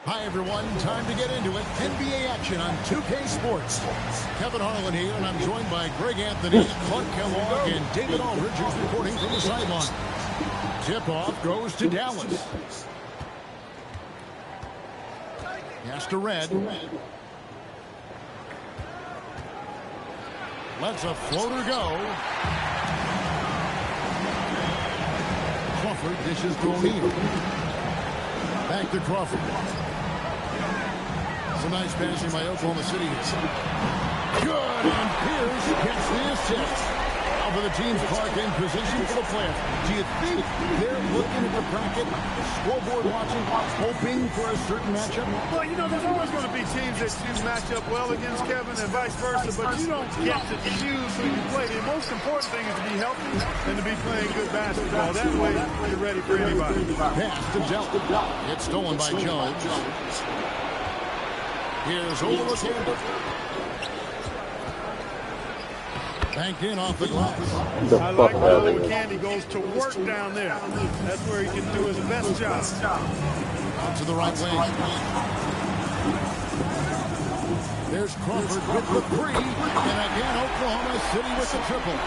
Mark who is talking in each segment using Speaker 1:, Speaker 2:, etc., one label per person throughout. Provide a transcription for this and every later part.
Speaker 1: Hi, everyone. Time to get into it. NBA action on 2K Sports. Kevin Harlan here, and I'm joined by Greg Anthony, Clark Kellogg, and David Aldridge, who's reporting from the sideline. Tip-off goes to Dallas. Pass to Red. Lets a floater go. Crawford dishes to O'Neal. Back to Crawford. It's a nice passing by Oklahoma City. Good, and Pierce gets the assist. Now for the team's Clark in position for the playoffs. Do you think they're looking at the bracket, scoreboard watching, hoping for a certain matchup?
Speaker 2: Well, you know, there's always going to be teams that match up well against Kevin and vice versa, but you don't get to choose who you play. The most important thing is to be healthy and to be playing good basketball. That way, you're ready for anybody.
Speaker 1: Pass to Delta. It's stolen by Jones. Here's Olawokandi. Banked in off the glass.
Speaker 2: I like how Olawokandi goes to work down there. That's where he can do his best job.
Speaker 1: Out to the right wing. There's Crawford with the three. And again, Oklahoma City with the triple.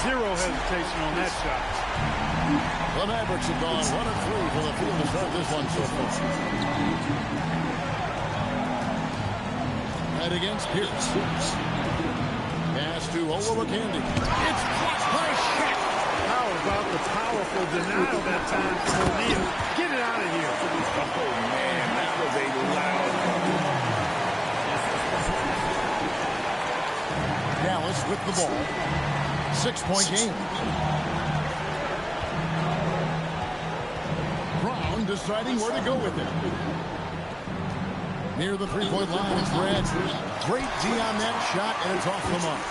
Speaker 2: Zero hesitation on that shot.
Speaker 1: The Mavericks have gone 1 of 3 for the field to start this one so far. Head against Pierce. Pass to Olawokandi. It's blocked by Shaq.
Speaker 2: How about the powerful denial that time from O'Neal? Get it out of here.
Speaker 3: Oh, man, that was a loud.
Speaker 1: Dallas with the ball. 6-point game. Brown deciding where to go with it. Near the three-point line is Red. Great D on that shot, and it's off the mark.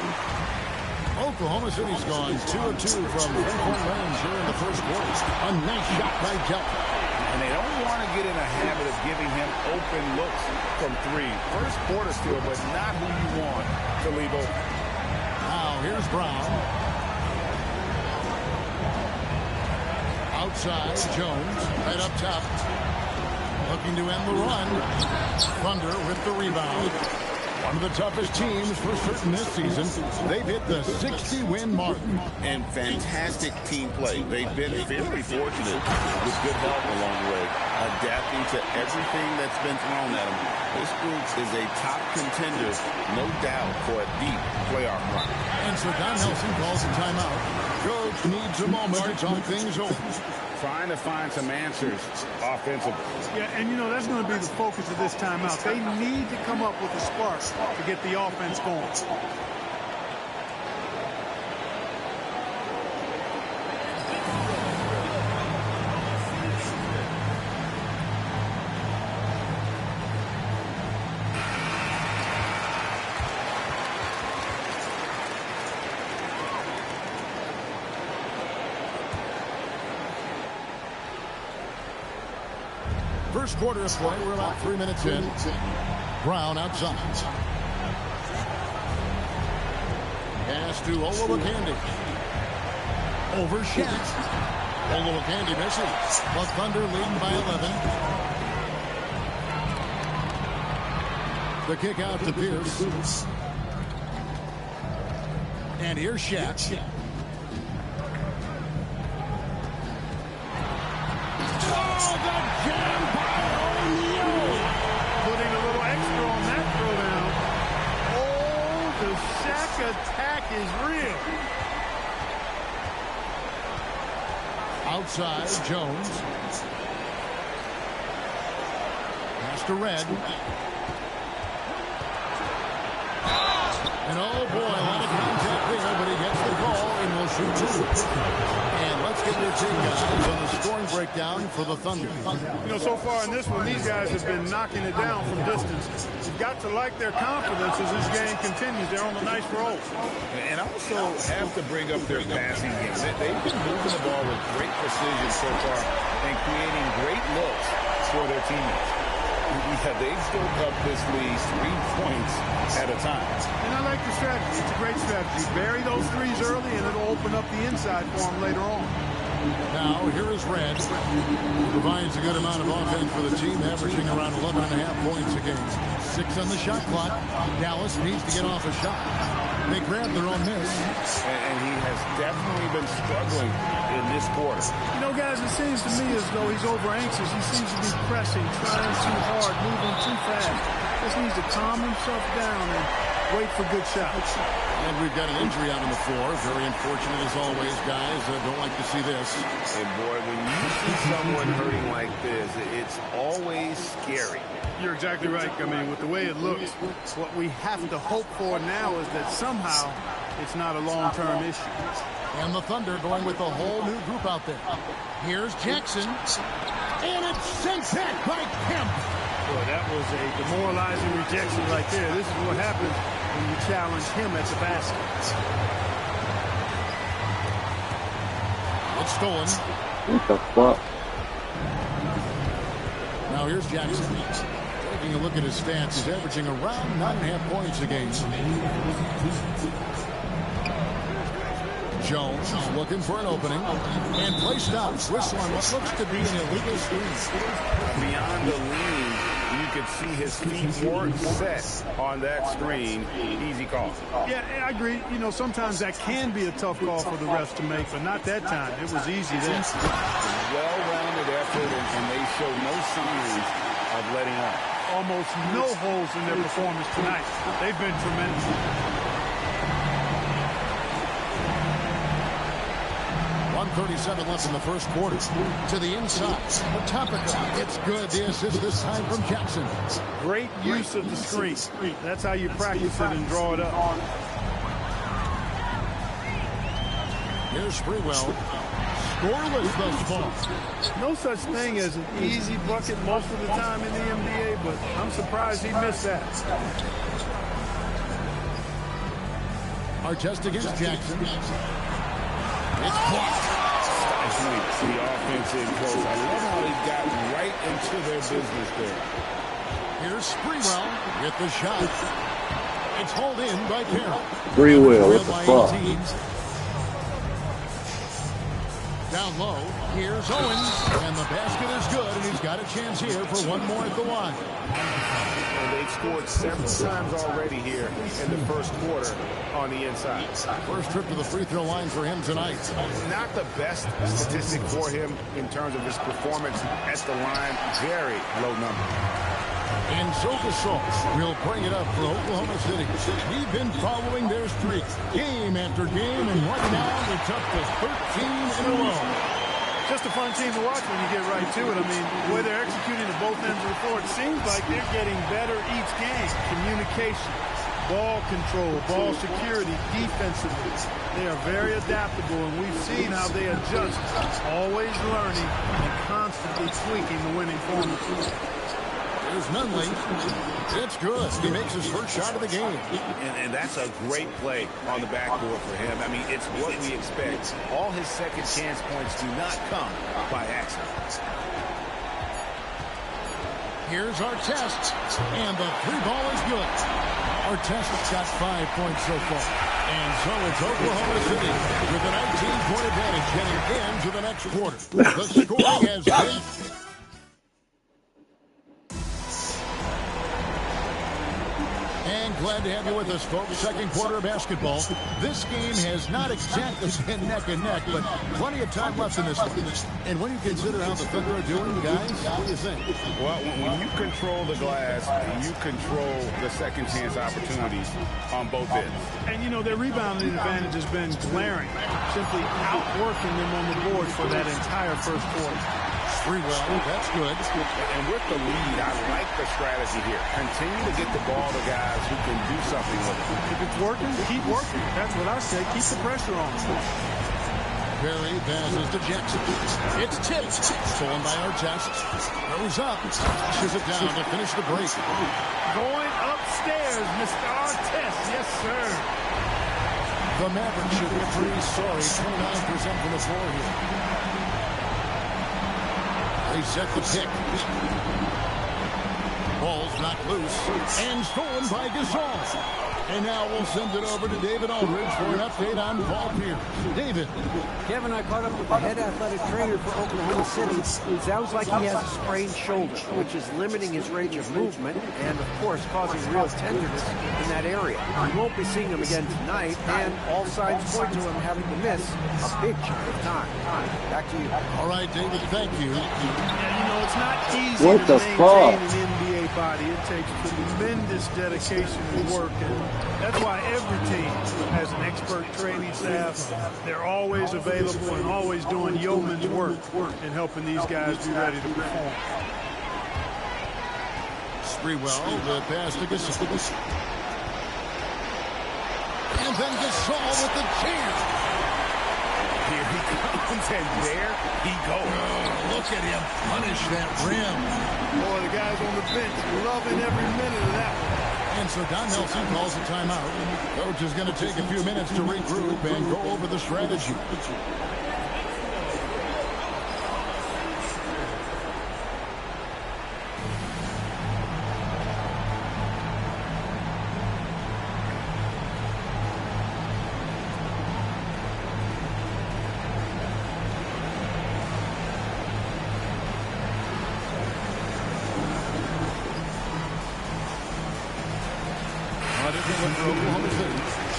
Speaker 1: Oklahoma City's gone 2 of 2 from three-point range here in the first quarter. A nice shot by Delta.
Speaker 3: And they don't want to get in a habit of giving him open looks from three. First quarter still, but not who you want to leave open.
Speaker 1: Now here's Brown. Outside, Jones, right up top. Looking to end the run. Thunder with the rebound. One of the toughest teams for certain this season. They've hit the 60-win mark.
Speaker 3: And fantastic team play. They've been very fortunate with good help along the way, adapting to everything that's been thrown at them. This group is a top contender, no doubt, for a deep playoff run.
Speaker 1: And so Don Nelson calls a timeout. Coach needs a moment to talk things over.
Speaker 3: Trying to find some answers offensively.
Speaker 2: Yeah, and you know, that's going to be the focus of this timeout. They need to come up with a spark to get the offense going.
Speaker 1: First quarter of play, we're about 3 minutes in. Brown outside. Pass to Olawokandi. Over Shaq. Olawokandi misses. The Thunder leading by 11. The kick out to Pierce. And here's Shaq.
Speaker 2: Attack is real.
Speaker 1: Outside, Jones. Pass to Red. And oh boy, a lot of contact there, but he gets the call and will And let's get your take, guys, on the scoring breakdown for the Thunder.
Speaker 2: You know, so far in this one, these guys have been knocking it down from distance. You've got to like their confidence as this game continues. They're on a nice roll.
Speaker 3: And also have to bring up their passing game. They've been moving the ball with great precision so far and creating great looks for their teammates. They've built up this lead 3 points at a time.
Speaker 2: And I like the strategy. It's a great strategy. Bury those threes early, and it'll open up the inside for them later on.
Speaker 1: Now, here is Red. He provides a good amount of offense for the team, averaging around 11.5 points a game. 6 on the shot clock. Dallas needs to get off a shot. They grab their own miss.
Speaker 3: And he has definitely been struggling in this quarter.
Speaker 2: You know, guys, it seems to me as though he's over-anxious. He seems to be pressing, trying too hard, moving too fast. Just needs to calm himself down and wait for good shots.
Speaker 1: And we've got an injury out on the floor. Very unfortunate as always, guys. Don't like to see this.
Speaker 3: And boy, when you see someone hurting like this, it's always scary.
Speaker 2: You're exactly right. I mean, with the way it looks, what we have to hope for now is that somehow it's not a long-term issue.
Speaker 1: And the Thunder going with a whole new group out there. Here's Jackson. And it's sent back by Kemp.
Speaker 2: Boy, that was a demoralizing rejection right there. This is what happens when you challenge him at the basket.
Speaker 1: It's stolen.
Speaker 4: What the fuck?
Speaker 1: Now here's Jackson. Taking a look at his stats, he's averaging around 9.5 points a game. Jones looking for an opening. And play stops. Whistle on what looks to be an illegal screen.
Speaker 3: Beyond the lean, you could see his feet weren't set on that screen. Easy call.
Speaker 2: Yeah, I agree. You know, sometimes that can be a tough call for the refs to make, but not that time. It was easy then.
Speaker 3: Well-rounded effort, and they show no signs of letting up.
Speaker 2: Almost no holes in their performance tonight. They've been tremendous.
Speaker 1: 1:37 left in the first quarter. To the inside. Topical. It's good. The assist this time from Jackson.
Speaker 2: Great use of the screen. That's how you practice it and draw it up.
Speaker 1: Here's Sprewell. Scoreless thus far.
Speaker 2: No such thing as an easy bucket most of the time in the NBA, but I'm surprised he missed that.
Speaker 1: Our test against Jackson. It's blocked.
Speaker 3: The offense in close. I love how they got right into their business there.
Speaker 1: Here's Sprewell with the shot. It's hauled in by Carroll.
Speaker 4: Sprewell, what the fuck?
Speaker 1: Down low, here's Owens, and the basket is good, and he's got a chance here for one more at the line.
Speaker 3: And they've scored several times already here in the first quarter on the inside.
Speaker 1: First trip to the free throw line for him tonight.
Speaker 3: Not the best statistic for him in terms of his performance at the line. Very low number.
Speaker 1: And so Gasol will bring it up for Oklahoma City. We've been following their streak game after game, and right now it's up to 13 in a row.
Speaker 2: Just a fun team to watch when you get right to it. I mean, the way they're executing at both ends of the floor, it seems like they're getting better each game. Communication, ball control, ball security, defensively. They are very adaptable, and we've seen how they adjust, always learning and constantly tweaking the winning formula.
Speaker 1: There's Nunley. It's good. He makes his first shot of the game.
Speaker 3: And that's a great play on the backboard for him. I mean, it's what we expect. All his second chance points do not come by accident.
Speaker 1: Here's our test. And the three ball is good. Our test has got 5 points so far. And so it's Oklahoma City with a 19-point advantage heading into the next quarter. The scoring has been... And glad to have you with us, folks. Second quarter of basketball. This game has not exactly been neck and neck, but plenty of time left in this one. And when you consider how the Thunder are doing, guys, what do you think?
Speaker 3: Well, when you control the glass, you control the second chance opportunities on both ends.
Speaker 2: And, you know, their rebounding advantage has been glaring, simply outworking them on the boards for that entire first quarter.
Speaker 1: Sprewell, that's good.
Speaker 3: And with the lead, I like the strategy here. Continue to get the ball to guys who can do something with it.
Speaker 2: If it's working, keep working. That's what I say. Keep the pressure on.
Speaker 1: Berry passes to Jackson. It's tipped. Stolen by Artest. Goes up. Slashes it down to finish the break.
Speaker 2: Going upstairs, Mr. Artest. Yes, sir.
Speaker 1: The Mavericks should be pretty sorry. 29% from the floor here. They set the pick. Ball's knocked loose and stolen by Gasol. And now we'll send it over to David Aldridge for an update on Paul Pierce. David.
Speaker 5: Kevin, I caught up with the head athletic trainer for Oklahoma City. It sounds like he has a sprained shoulder, which is limiting his range of movement and, of course, causing real tenderness in that area. We won't be seeing him again tonight, and all signs point to him having to miss a big chunk of time. Back to you.
Speaker 1: All right, David, thank you.
Speaker 2: Yeah, it's not easy
Speaker 4: What
Speaker 2: to
Speaker 4: the
Speaker 2: maintain
Speaker 4: fuck?
Speaker 2: an NBA body. It takes tremendous dedication and work, and that's why every team has an expert training staff. They're always available and always doing yeoman's work in helping these guys be ready to perform.
Speaker 1: Sprewell, the pass to Gasol. And then Gasol with the chance.
Speaker 3: Here he comes, and there he goes.
Speaker 1: Oh, look at him punish that rim.
Speaker 2: Boy, the guys on the bench loving every minute of that one.
Speaker 1: And so Don Nelson calls a timeout. Coach is going to take a few minutes to regroup and go over the strategy.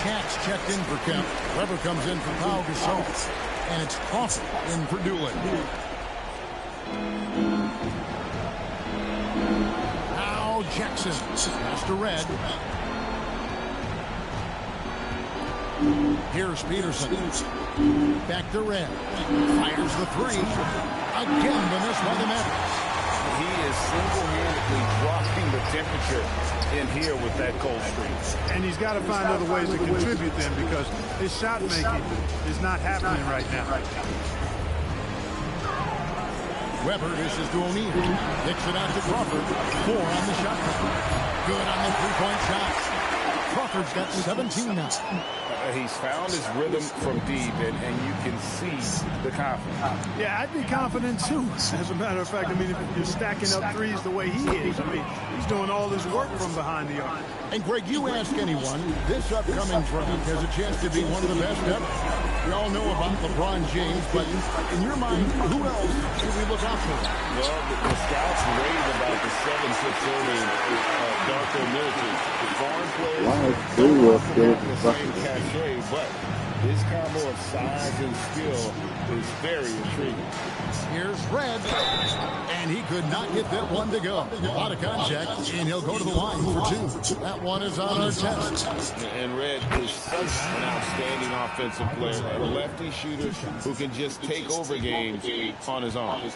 Speaker 1: Chat's checked in for Kemp. Weber comes in for Pau Gasol. And it's Crawford in for Doolin. Now Jackson. Pass to Red. Here's Peterson. Back to Red. Fires the three. Again, the miss by the Mavericks.
Speaker 3: He is single-handedly dropping the temperature in here with that cold streak.
Speaker 2: And he's got to find other ways to contribute then, because his shot making is not happening right now.
Speaker 1: Weber dishes to O'Neal. Kicks it out to Crawford. 4 on the shot clock. Good on the three-point shot. Crawford's got 17 now.
Speaker 3: He's found his rhythm from deep, and you can see the confidence.
Speaker 2: Yeah, I'd be confident too. As a matter of fact, I mean, if you're stacking up threes the way he is, I mean, he's doing all his work from behind the arc.
Speaker 1: And Greg, you ask anyone, this upcoming draft has a chance to be one of the best ever. We all know about LeBron James, but in your mind, who else should we look out for?
Speaker 3: Well, the scouts rave about the 7'6" Darko Milicic. Foreign players don't have the same cachet, but his combo of size and skill is very intriguing.
Speaker 1: Here's Red, and he could not get that one to go. A lot of contact, and he'll go to the line for 2. That one is on our test.
Speaker 3: And Red is such an outstanding offensive player, a lefty shooter who can just take over games on his own.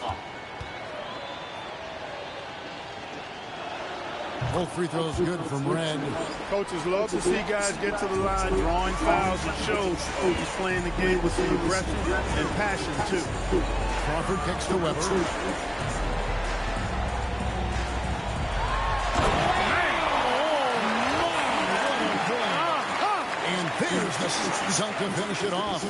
Speaker 1: Both free throws good from Red.
Speaker 2: Coaches love to see guys get to the line, drawing fouls. It shows he's playing the game with some aggression and passion, too.
Speaker 1: Crawford kicks to Weber. And there's the dunk to finish it off.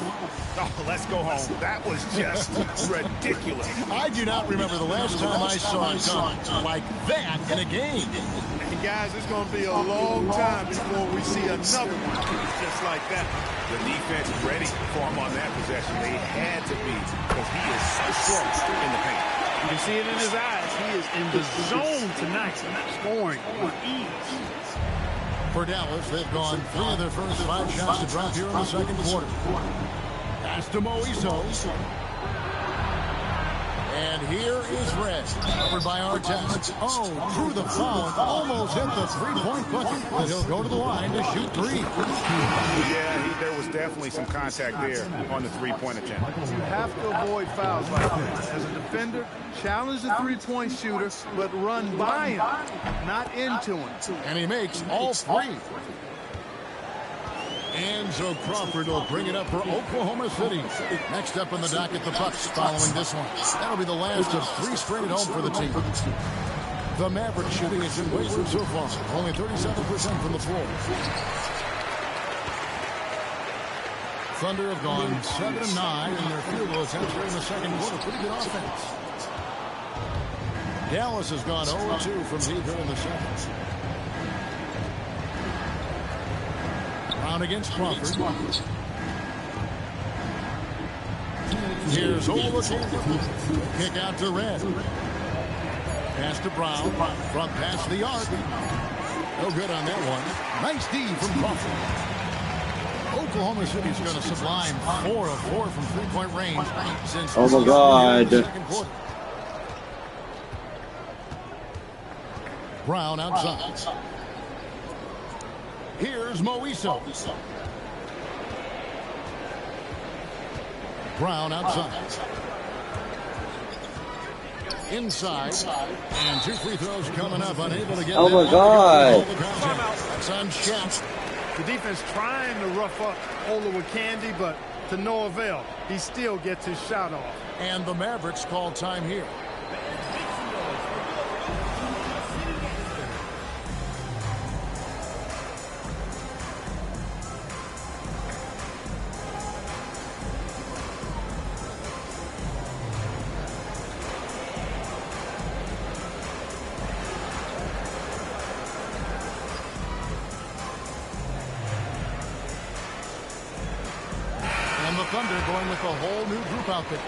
Speaker 3: Oh, let's go home. That was just ridiculous.
Speaker 1: I do not remember the last time I saw a dunk like that in a game.
Speaker 2: And guys, it's going to be a long time before we see another one just like that.
Speaker 3: The defense ready for him on that possession. They had to be, because he is so strong in the paint.
Speaker 2: You can see it in his eyes. He is in the zone tonight, scoring with ease.
Speaker 1: For Dallas, they've gone 3 of their first 5 shots to drop here in the second quarter. Pass to Moiso. And here is Red, covered by Artest. Oh, through the foul, almost hit the three-point bucket, but he'll go to the line to shoot 3.
Speaker 3: Yeah, there was definitely some contact there on the three-point attempt.
Speaker 2: You have to avoid fouls like that. As a defender, challenge the three-point shooter, but run by him, not into him.
Speaker 1: And he makes all 3. And so Crawford will bring it up for Oklahoma City. Next up on the docket, the Bucks following this one. That'll be the last of 3 straight at home for the team. The Mavericks shooting has been wayward so far. Only 37% from the floor. Thunder have gone 7-9 in their field goal attempts here in the second quarter. Pretty good offense. Dallas has gone 0-2 from deep here in the second. Brown against Crawford. Here's Olakandi. Kick out to Red. Pass to Brown. Front pass to the arc. No good on that one. Nice D from Crawford. Oklahoma City's got a sublime 4 of 4 from three-point range since
Speaker 4: oh my God.
Speaker 1: the second quarter. Brown outside. Here's Moiso. Brown outside. Inside. And 2 free throws coming up. Unable to get
Speaker 4: oh my God.
Speaker 1: That's on Shaq.
Speaker 2: The defense trying to rough up Olakandi, but to no avail. He still gets his shot off.
Speaker 1: And the Mavericks call time here. Thunder going with a whole new group outfit.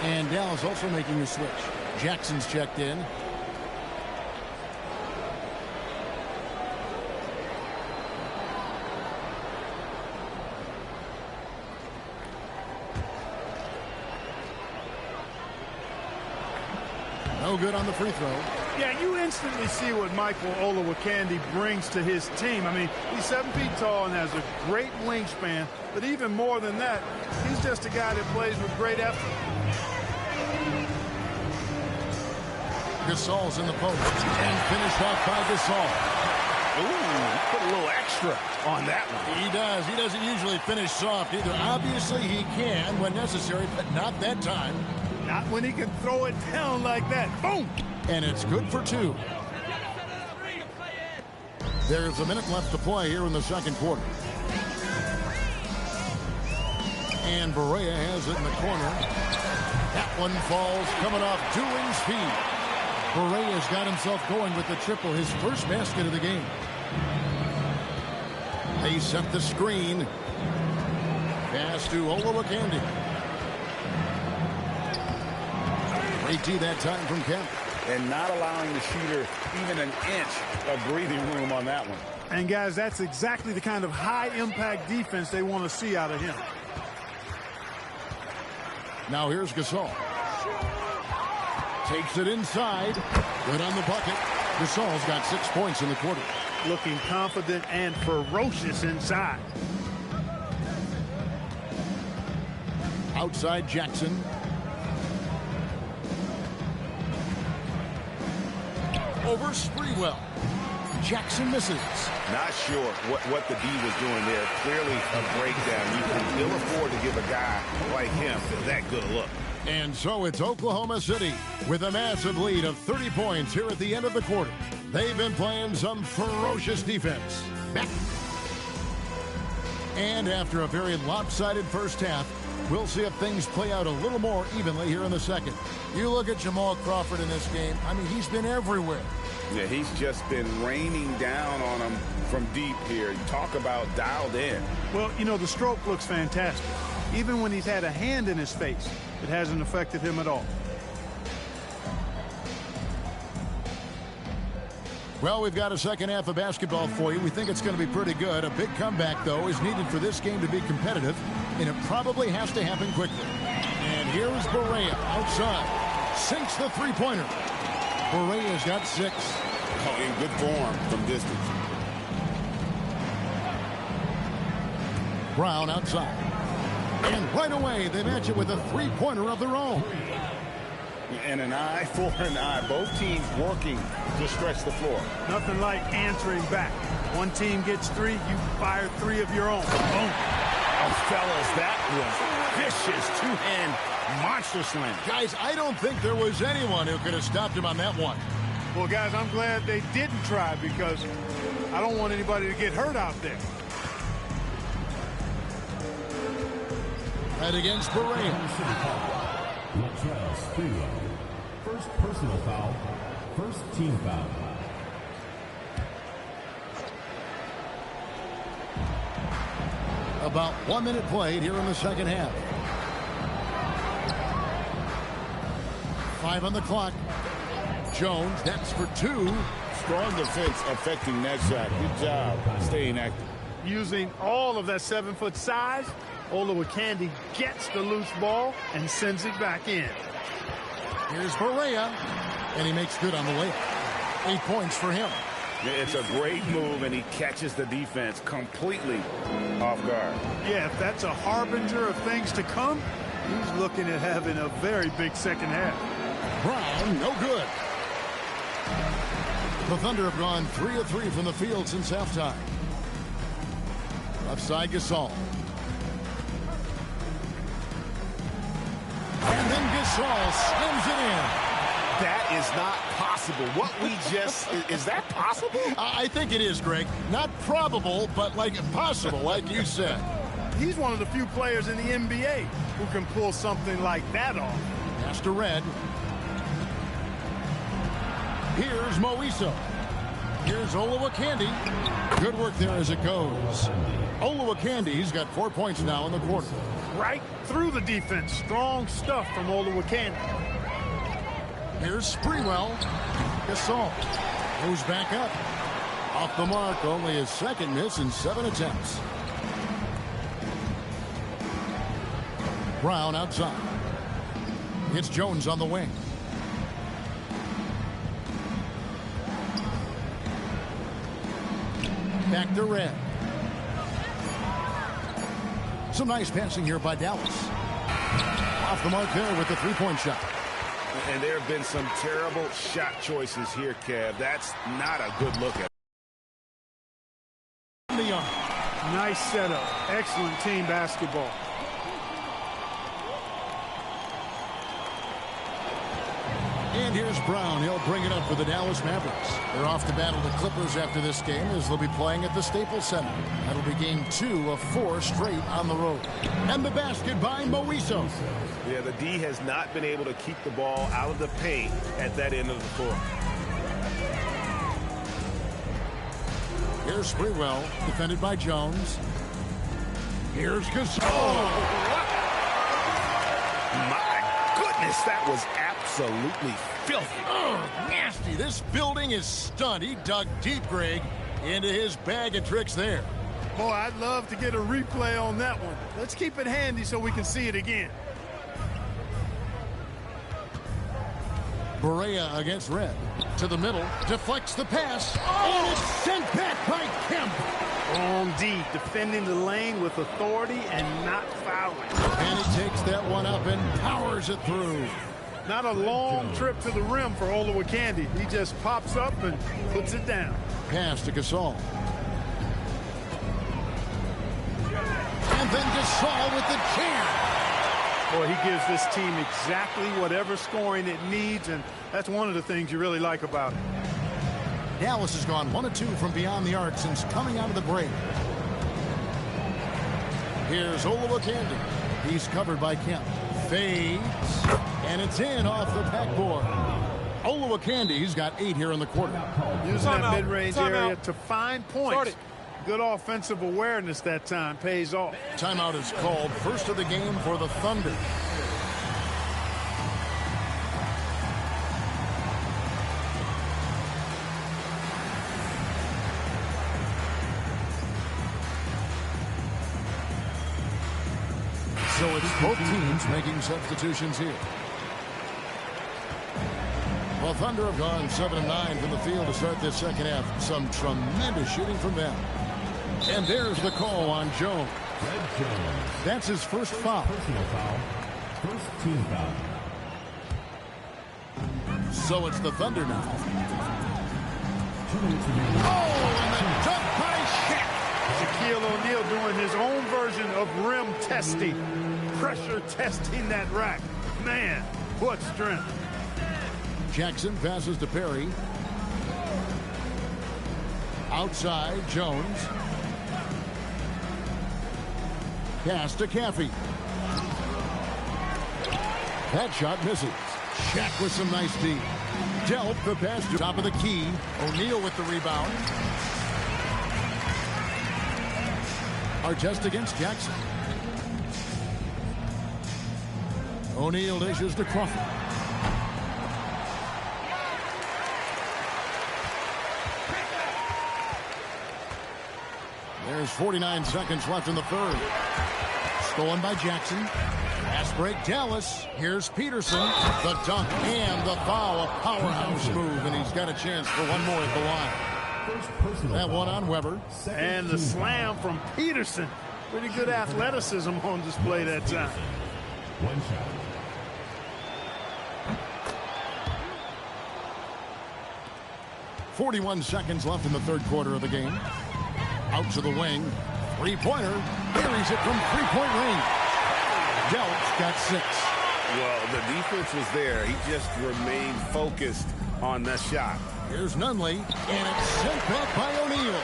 Speaker 1: And Dallas also making a switch. Jackson's checked in. No good on the free throw.
Speaker 2: Yeah, you instantly see what Michael Olakandi brings to his team. I mean, he's 7 feet tall and has a great wingspan, but even more than that, he's just a guy that plays with great effort.
Speaker 1: Gasol's in the post and finished off by Gasol.
Speaker 3: Ooh, put a little extra on that one.
Speaker 1: He does. He doesn't usually finish soft either. Obviously, he can when necessary, but not that time.
Speaker 2: Not when he can throw it down like that. Boom!
Speaker 1: And it's good for 2. There's a minute left to play here in the second quarter. And Berea has it in the corner. That one falls coming off Dooling's feet. Berea's got himself going with the triple, his first basket of the game. They set the screen. Pass to Olakandi. Great D that time from Kemp.
Speaker 3: And not allowing the shooter even an inch of breathing room on that one.
Speaker 2: And, guys, that's exactly the kind of high-impact defense they want to see out of him.
Speaker 1: Now here's Gasol. Takes it inside. Good on the bucket. Gasol's got 6 points in the quarter.
Speaker 2: Looking confident and ferocious inside.
Speaker 1: Outside Jackson. Over Sprewell. Jackson misses.
Speaker 3: Not sure what the D was doing there. Clearly a breakdown. You can ill afford to give a guy like him that good a look.
Speaker 1: And so it's Oklahoma City with a massive lead of 30 points here at the end of the quarter. They've been playing some ferocious defense. Back. And after a very lopsided first half, we'll see if things play out a little more evenly here in the second. You look at Jamal Crawford in this game. I mean, he's been everywhere.
Speaker 3: Yeah, he's just been raining down on him from deep here. Talk about dialed in.
Speaker 2: Well, you know, the stroke looks fantastic. Even when he's had a hand in his face, it hasn't affected him at all.
Speaker 1: Well, we've got a second half of basketball for you. We think it's going to be pretty good. A big comeback, though, is needed for this game to be competitive, and it probably has to happen quickly. And here is Berea outside. Sinks the three-pointer. Berea's got 6.
Speaker 3: Oh, in good form from distance.
Speaker 1: Brown outside. And right away, they match it with a three-pointer of their own.
Speaker 3: And an eye for an eye. Both teams working to stretch the floor.
Speaker 2: Nothing like answering back. One team gets 3, you fire 3 of your own. Boom.
Speaker 3: Oh, fellas, that was vicious two-hand monster slam.
Speaker 1: Guys, I don't think there was anyone who could have stopped him on that one.
Speaker 2: Well, guys, I'm glad they didn't try because I don't want anybody to get hurt out there.
Speaker 1: Right against Berea.
Speaker 6: First personal foul, first team foul.
Speaker 1: About 1 minute played here in the second half. 5 on the clock. Jones, that's for 2.
Speaker 3: Strong defense affecting that shot. Good job staying active.
Speaker 2: Using all of that 7-foot size, Olowokandi gets the loose ball and sends it back in.
Speaker 1: Here's Berea, and he makes good on the way. 8 points for him.
Speaker 3: It's a great move, and he catches the defense completely off guard.
Speaker 2: Yeah, if that's a harbinger of things to come, he's looking at having a very big second half.
Speaker 1: Brown, no good. The Thunder have gone 3 of 3 from the field since halftime. Left side, Gasol. And then Gasol slams it in.
Speaker 3: That is not possible. What we just... is that possible?
Speaker 1: I think it is, Greg. Not probable, but like possible, like you said.
Speaker 2: He's one of the few players in the NBA who can pull something like that off.
Speaker 1: Pass to Red. Here's Moiso. Here's Olowokandi. Good work there as it goes. Olowokandi's got 4 points now in the quarter.
Speaker 2: Right through the defense. Strong stuff from Olowokandi.
Speaker 1: Here's Sprewell. Gasol moves back up. Off the mark, only his second miss in 7 attempts. Brown outside. It's Jones on the wing. Back to Red. Some nice passing here by Dallas. Off the mark there with the three-point shot.
Speaker 3: And there have been some terrible shot choices here, Kev. That's not a good look at
Speaker 1: The arm.
Speaker 2: Nice setup. Excellent team basketball.
Speaker 1: And here's Brown. He'll bring it up for the Dallas Mavericks. They're off to battle the Clippers after this game as they'll be playing at the Staples Center. That'll be game 2 of 4 straight on the road. And the basket by Moiso.
Speaker 7: Yeah, the D has not been able to keep the ball out of the paint at that end of the floor.
Speaker 1: Here's Sprewell, defended by Jones. Here's Gasol.
Speaker 3: My goodness, that was absolutely filthy.
Speaker 1: Oh, nasty. This building is stunned. He dug deep, Greg, into his bag of tricks there.
Speaker 2: Boy, I'd love to get a replay on that one. Let's keep it handy so we can see it again.
Speaker 1: Berea against Red. To the middle. Deflects the pass. And it's sent back by Kemp.
Speaker 2: On D, defending the lane with authority and not fouling.
Speaker 1: And he takes that one up and powers it through.
Speaker 2: Not a long trip to the rim for Olowokandi. He just pops up and puts it down.
Speaker 1: Pass to Gasol. And then Gasol with the jam.
Speaker 2: Boy, he gives this team exactly whatever scoring it needs, and that's one of the things you really like about it.
Speaker 1: Dallas has gone 1 of 2 from beyond the arc since coming out of the break. Here's Olowokandi. He's covered by Kemp. Fades. And it's in off the backboard. Olowokandi's got 8 here in the quarter.
Speaker 2: Using that mid-range area to find points. Good offensive awareness that time pays off.
Speaker 1: Timeout is called. First of the game for the Thunder. So it's both teams making substitutions here. Well, Thunder have gone 7 of 9 from the field to start this second half. Some tremendous shooting from them. And there's the call on Jones. That's his first foul.
Speaker 6: Personal foul, first team foul.
Speaker 1: So it's the Thunder now.
Speaker 6: 2 minutes remaining.
Speaker 1: Oh, and the dunk by Shaq.
Speaker 2: Shaquille O'Neal doing his own version of rim testing. Pressure testing that rack. Man, what strength.
Speaker 1: Jackson passes to Perry. Outside, Jones. Pass to Caffey. That shot misses. Shaq with some nice D. Delp the pass to top of the key. O'Neal with the rebound. Artest against Jackson. O'Neal dishes to Crawford. There's 49 seconds left in the third. Stolen by Jackson. Fast break, Dallas. Here's Peterson. The dunk and the foul. A powerhouse move, and he's got a chance for one more at the line. That one on Weber.
Speaker 2: And the slam from Peterson. Pretty good athleticism on display that time.
Speaker 6: One shot.
Speaker 1: .41 seconds left in the third quarter of the game. Out to the wing. Three-pointer. Buries it from three-point range. Delp's got 6.
Speaker 3: Well, the defense was there. He just remained focused on that shot.
Speaker 1: Here's Nunley, and it's sent back by O'Neal.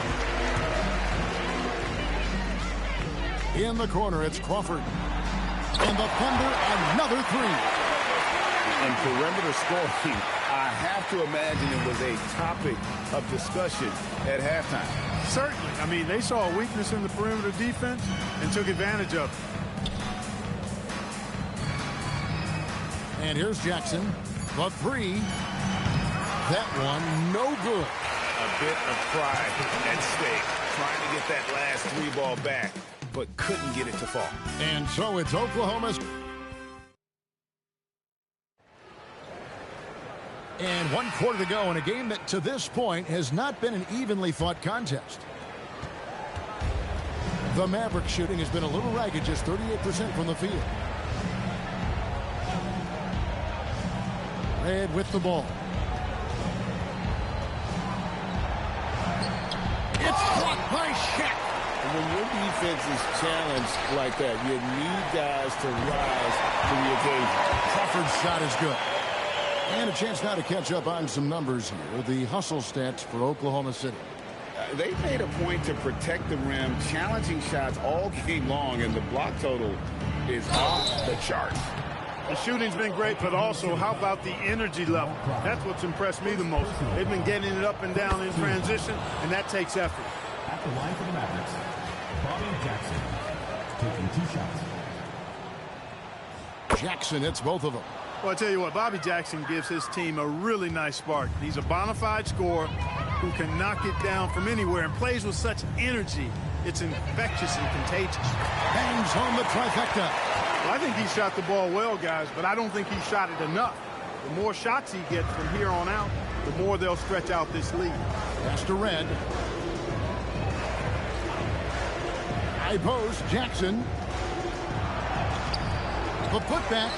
Speaker 1: In the corner, it's Crawford. And the Thunder, another 3.
Speaker 3: And perimeter scoring, I have to imagine it was a topic of discussion at halftime.
Speaker 2: Certainly. I mean, they saw a weakness in the perimeter defense and took advantage of it.
Speaker 1: And here's Jackson. The 3. That one, no good.
Speaker 3: A bit of pride at stake, trying to get that last 3 ball back, but couldn't get it to fall.
Speaker 1: And so it's Oklahoma's. And 1 quarter to go in a game that to this point has not been an evenly fought contest. The Maverick shooting has been a little ragged, just 38% from the field. Red with the ball. It's blocked by Shaq.
Speaker 3: When your defense is challenged like that, you need guys to rise to the occasion.
Speaker 1: Crawford's shot is good. And a chance now to catch up on some numbers here. The hustle stats for Oklahoma City.
Speaker 3: They made a point to protect the rim, challenging shots all game long, and the block total is off the charts.
Speaker 2: The shooting's been great, but also how about the energy level? That's what's impressed me the most. They've been getting it up and down in transition, and that takes effort.
Speaker 6: At the line for the Mavericks, Bobby Jackson taking 2 shots.
Speaker 1: Jackson hits both of them.
Speaker 2: Well, I tell you what, Bobby Jackson gives his team a really nice spark. He's a bona fide scorer who can knock it down from anywhere and plays with such energy. It's infectious and contagious.
Speaker 1: Bangs home the trifecta.
Speaker 2: Well, I think he shot the ball well, guys, but I don't think he shot it enough. The more shots he gets from here on out, the more they'll stretch out this lead.
Speaker 1: Pass to Red. High post, Jackson. The putback.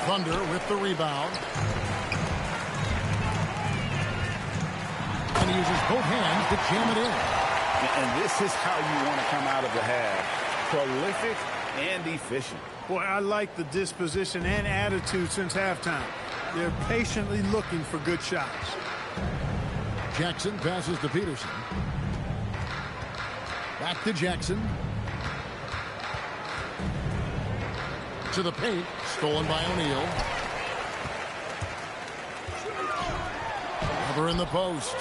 Speaker 1: Thunder with the rebound. And he uses both hands to jam it in.
Speaker 3: And this is how you want to come out of the half. Prolific and efficient.
Speaker 2: Boy, I like the disposition and attitude since halftime. They're patiently looking for good shots.
Speaker 1: Jackson passes to Peterson. Back to Jackson. To the paint, stolen by O'Neal. Cover in the post.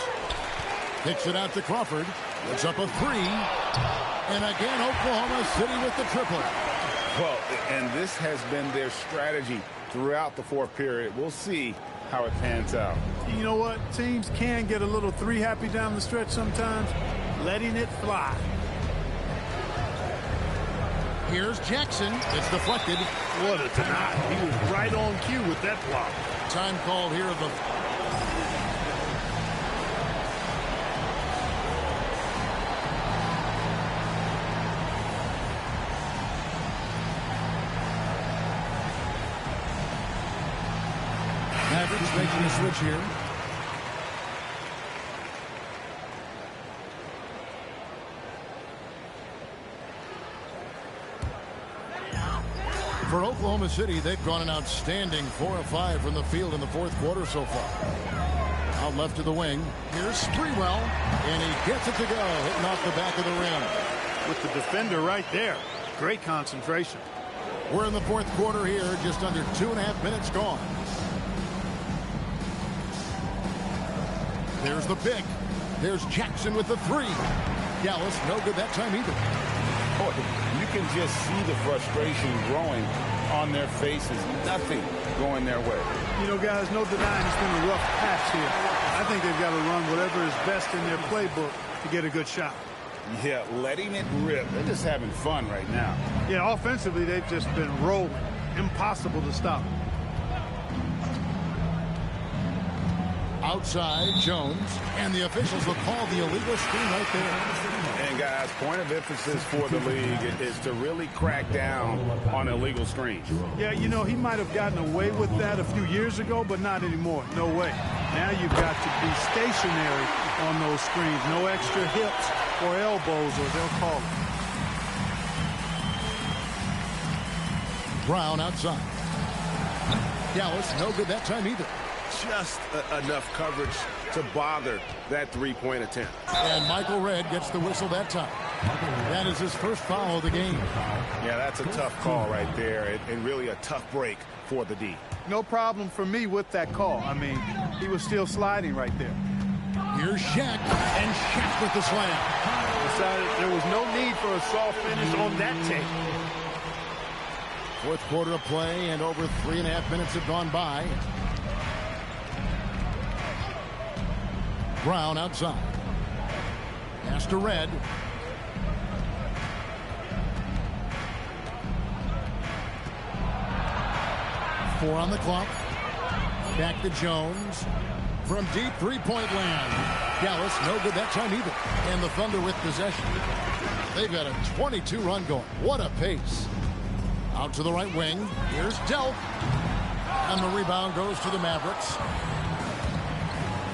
Speaker 1: Kicks it out to Crawford. It's up a 3. And again, Oklahoma City with the triple.
Speaker 3: Well, and this has been their strategy throughout the fourth period. We'll see how it pans out.
Speaker 2: You know what? Teams can get a little 3 happy down the stretch sometimes. Letting it fly.
Speaker 1: Here's Jackson. It's deflected.
Speaker 2: What a deny. He was right on cue with that block.
Speaker 1: Time called here of the... Mavericks making a switch here. For Oklahoma City, they've gone an outstanding 4 of 5 from the field in the fourth quarter so far. Out left to the wing. Here's Sprewell, and he gets it to go, hitting off the back of the rim.
Speaker 2: With the defender right there. Great concentration.
Speaker 1: We're in the fourth quarter here, just under 2.5 minutes gone. There's the pick. There's Jackson with the three. Dallas, no good that time either.
Speaker 3: Boy, you can just see the frustration growing on their faces. Nothing going their way.
Speaker 2: You know, guys, no denying it's been a rough patch here. I think they've got to run whatever is best in their playbook to get a good shot.
Speaker 3: Yeah, letting it rip. They're just having fun right now.
Speaker 2: Yeah, offensively, they've just been rolling. Impossible to stop.
Speaker 1: Outside, Jones, and the officials will call the illegal screen right there.
Speaker 3: And guys, point of emphasis for the league is to really crack down on illegal screens.
Speaker 2: Yeah, you know, he might have gotten away with that a few years ago, but not anymore. No way. Now you've got to be stationary on those screens. No extra hips or elbows, or they'll call it.
Speaker 1: Brown outside. Dallas, no good that time either.
Speaker 7: Just enough coverage to bother that three-point attempt.
Speaker 1: And Michael Redd gets the whistle that time. That is his first foul of the game.
Speaker 7: Yeah, that's a tough call right there, and really a tough break for the D.
Speaker 2: No problem for me with that call. I mean, he was still sliding right there.
Speaker 1: Here's Shaq, and Shaq with the slam.
Speaker 2: Decided there was no need for a soft finish on that take.
Speaker 1: Fourth quarter of play, and over 3.5 minutes have gone by. Brown outside. Pass to Redd. Four on the clock. Back to Jones. From deep three-point land. Dallas, no good that time either. And the Thunder with possession. They've got a 22-run going. What a pace. Out to the right wing. Here's Delp. And the rebound goes to the Mavericks.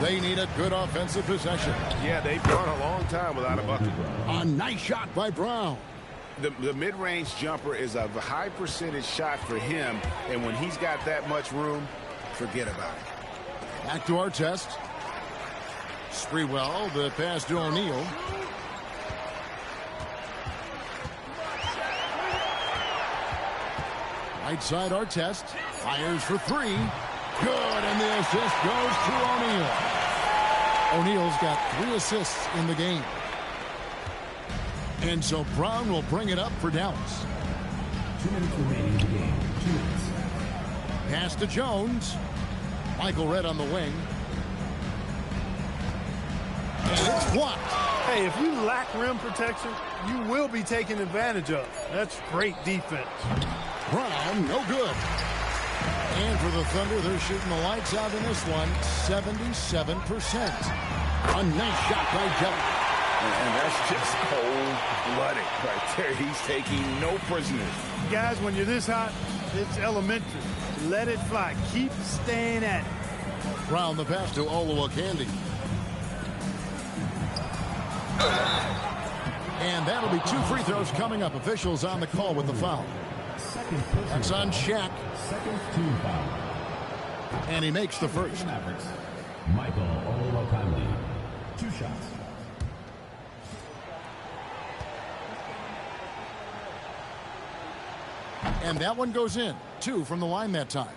Speaker 1: They need a good offensive possession.
Speaker 7: Yeah, they've gone a long time without a bucket.
Speaker 1: A nice shot by Brown.
Speaker 7: The mid-range jumper is a high percentage shot for him, and when he's got that much room, forget about it.
Speaker 1: Back to our test. Sprewell, the pass to O'Neal. Right side, our test. Fires for three. Good, and the assist goes to O'Neal. O'Neal's got 3 assists in the game. And so Brown will bring it up for Dallas.
Speaker 6: 2 minutes remaining in the game. 2 minutes.
Speaker 1: Pass to Jones. Michael Redd on the wing. And it's blocked.
Speaker 2: Hey, if you lack rim protection, you will be taken advantage of. That's great defense.
Speaker 1: Brown, no good. And for the Thunder, they're shooting the lights out in this one, 77%. A nice shot by Jelly.
Speaker 3: And that's just cold-blooded right there. He's taking no prisoners.
Speaker 2: Guys, when you're this hot, it's elementary. Let it fly. Keep staying at it.
Speaker 1: Brown the pass to Olowokandi. And that'll be 2 free throws coming up. Officials on the call with the foul. That's on Shaq.
Speaker 6: Second team foul.
Speaker 1: And he makes the first.
Speaker 6: Mavericks. Michael Olowokandi. 2 shots.
Speaker 1: And that one goes in. 2 from the line that time.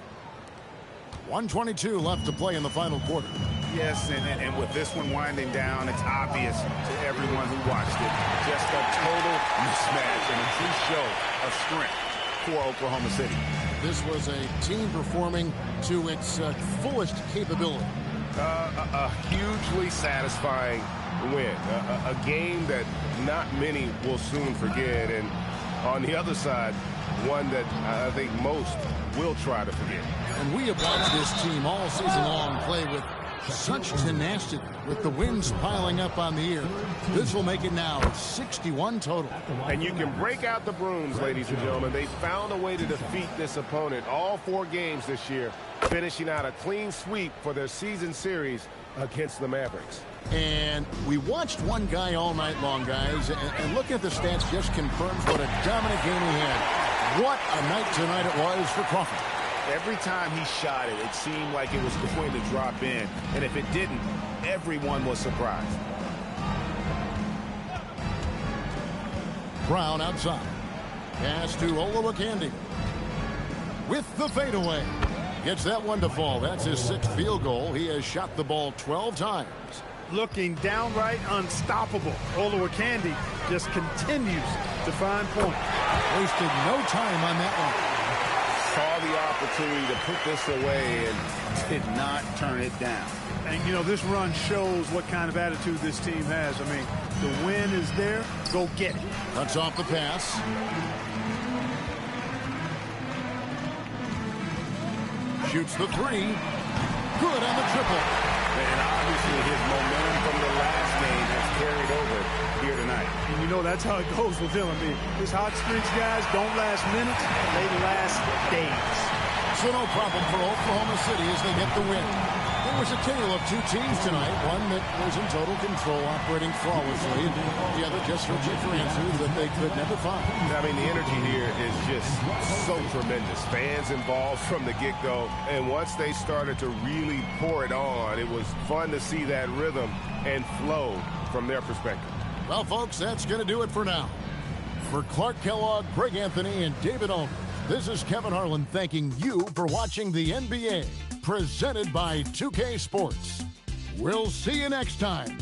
Speaker 1: 1:22 left to play in the final quarter.
Speaker 7: Yes, and with this one winding down, it's obvious to everyone who watched it. Just a total mismatch and a true show of strength for Oklahoma City.
Speaker 1: This was a team performing to its fullest capability.
Speaker 7: A hugely satisfying win. A game that not many will soon forget. And on the other side, one that I think most will try to forget.
Speaker 1: And we have watched this team all season long play with Such tenacity with the wins piling up on the year. This will make it now 61 total.
Speaker 7: And you can break out the brooms, ladies and gentlemen. They found a way to defeat this opponent all 4 games this year, finishing out a clean sweep for their season series against the Mavericks.
Speaker 1: And we watched one guy all night long, guys, and looking at the stats just confirms what a dominant game he had. What a night tonight it was for Crawford.
Speaker 3: Every time he shot it, it seemed like it was going to drop in. And if it didn't, everyone was surprised.
Speaker 1: Brown outside. Pass to Olowokandi. With the fadeaway. Gets that one to fall. That's his 6th field goal. He has shot the ball 12 times.
Speaker 2: Looking downright unstoppable. Olowokandi just continues to find points.
Speaker 1: Wasted no time on that one.
Speaker 3: Saw the opportunity to put this away and did not turn it down.
Speaker 2: And, you know, this run shows what kind of attitude this team has. I mean, the win is there. Go get it.
Speaker 1: Cuts off the pass. Shoots the 3. Good on the triple.
Speaker 3: And obviously his momentum from the last game has carried over here tonight.
Speaker 2: And you know that's how it goes with him. I mean, his hot streaks, guys, don't last minutes. They last days.
Speaker 1: So no problem for Oklahoma City as they get the win. There was a tale of 2 teams tonight. One that was in total control, operating flawlessly. And the other just searching for answers that they could never find.
Speaker 7: I mean, the energy here is just so tremendous. Fans involved from the get-go. And once they started to really pour it on, it was fun to see that rhythm and flow from their perspective.
Speaker 1: Well, folks, that's going to do it for now. For Clark Kellogg, Greg Anthony, and David Ulmer, this is Kevin Harlan thanking you for watching the NBA, presented by 2K Sports. We'll see you next time.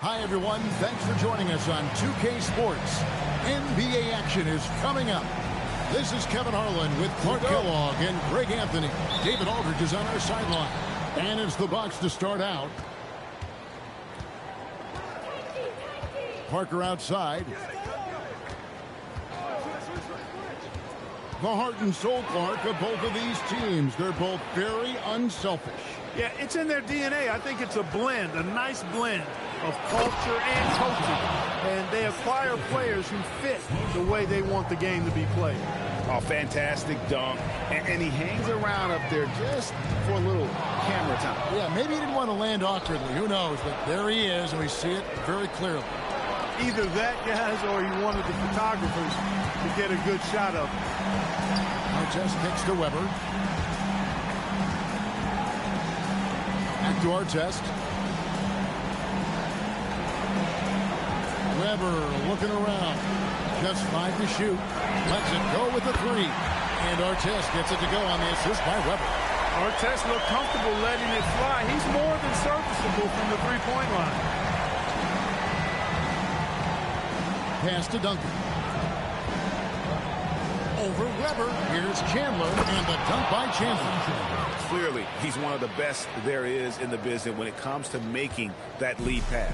Speaker 1: Hi, everyone. Thanks for joining us on 2K Sports. NBA action is coming up. This is Kevin Harlan with Clark Kellogg and Greg Anthony. David Aldridge is on our sideline. And it's the Bucks to start out. Parker outside. The heart and soul, Clark, of both of these teams. They're both very unselfish.
Speaker 2: Yeah, it's in their DNA. I think it's a blend, a nice blend of culture and coaching. And they acquire players who fit the way they want the game to be played.
Speaker 3: Oh, fantastic dunk. And he hangs around up there just for a little camera time.
Speaker 1: Yeah, maybe he didn't want to land awkwardly. Who knows? But there he is, and we see it very clearly.
Speaker 2: Either that, guys, or he wanted the photographers to get a good shot of him.
Speaker 1: Artest kicks to Weber. Back to Artest. Weber looking around. Just 5 to shoot. Lets it go with the 3. And Artest gets it to go on the assist by Weber.
Speaker 2: Artest looked comfortable letting it fly. He's more than serviceable from the three-point line.
Speaker 1: Pass to Duncan. Over Weber. Here's Chandler, and the dunk by Chandler.
Speaker 3: Clearly, he's one of the best there is in the business when it comes to making that lead pass.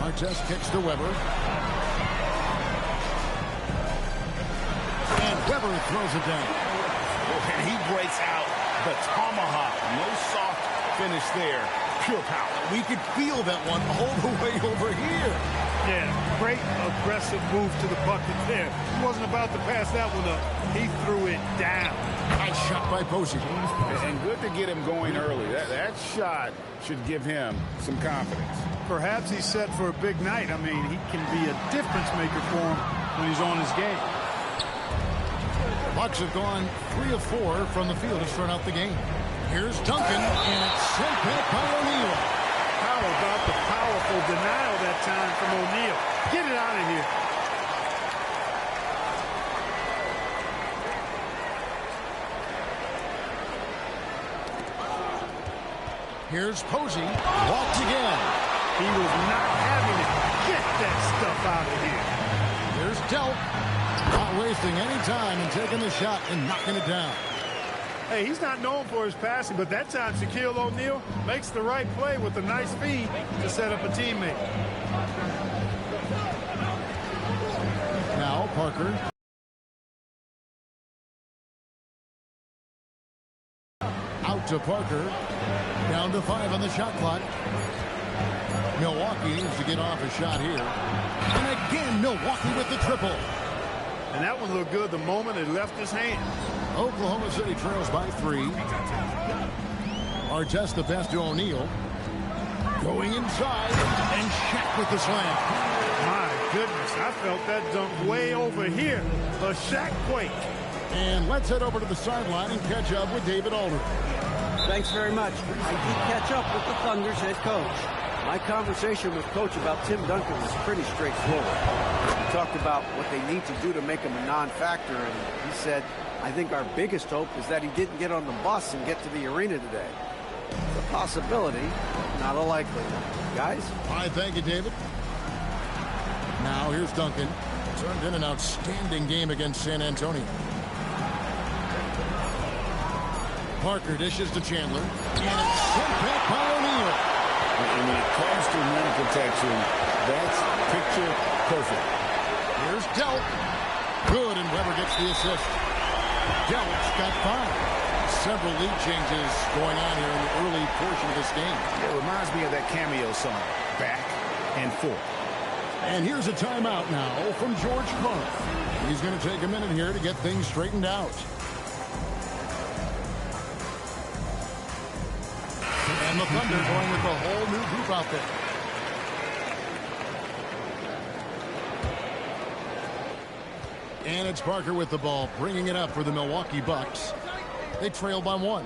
Speaker 1: Artest kicks to Weber. And Weber throws it down.
Speaker 3: And he breaks out the tomahawk. No soft finish there. Pure power.
Speaker 1: We could feel that one all the way over here.
Speaker 2: Yeah, great aggressive move to the bucket there. He wasn't about to pass that one up. He threw it down.
Speaker 1: Nice shot by Posey.
Speaker 3: And good to get him going early. That shot should give him some confidence.
Speaker 2: Perhaps he's set for a big night. I mean, he can be a difference maker for him when he's on his game.
Speaker 1: Bucks have gone 3 of 4 from the field to start out the game. Here's Duncan, and it's sent back by O'Neal.
Speaker 2: How about the powerful denial that time from O'Neal? Get it out of here.
Speaker 1: Here's Posey. Walked again.
Speaker 2: He was not having it. Get that stuff out of here.
Speaker 1: Here's Delp. Not wasting any time and taking the shot and knocking it down.
Speaker 2: Hey, he's not known for his passing, but that time Shaquille O'Neal makes the right play with a nice feed to set up a teammate.
Speaker 1: Now Parker. Out to Parker. Down to 5 on the shot clock. Milwaukee needs to get off a shot here. And again, Milwaukee with the triple.
Speaker 2: And that one looked good the moment it left his hand.
Speaker 1: Oklahoma City trails by 3. Artest the pass to O'Neal. Going inside, and Shaq with the slam.
Speaker 2: My goodness, I felt that dunk way over here. A Shaq quake.
Speaker 1: And let's head over to the sideline and catch up with David Aldridge.
Speaker 5: Thanks very much. I did catch up with the Thunder's head coach. My conversation with Coach about Tim Duncan was pretty straightforward. We talked about what they need to do to make him a non-factor, and he said, I think our biggest hope is that he didn't get on the bus and get to the arena today. It's a possibility, not a likelihood. Guys?
Speaker 1: All right, thank you, David. Now here's Duncan. Turned in an outstanding game against San Antonio. Parker dishes to Chandler. And it's sent back by O'Neal.
Speaker 3: And when it comes to rim protection, that's picture perfect.
Speaker 1: Here's Delp. Good, and Weber gets the assist. Delp's got 5. Several lead changes going on here in the early portion of this game.
Speaker 3: It reminds me of that cameo song, Back and Forth.
Speaker 1: And here's a timeout now from George Karl. He's going to take a minute here to get things straightened out. And the Thunder going with a whole new group out there. And it's Parker with the ball, bringing it up for the Milwaukee Bucks. They trail by 1.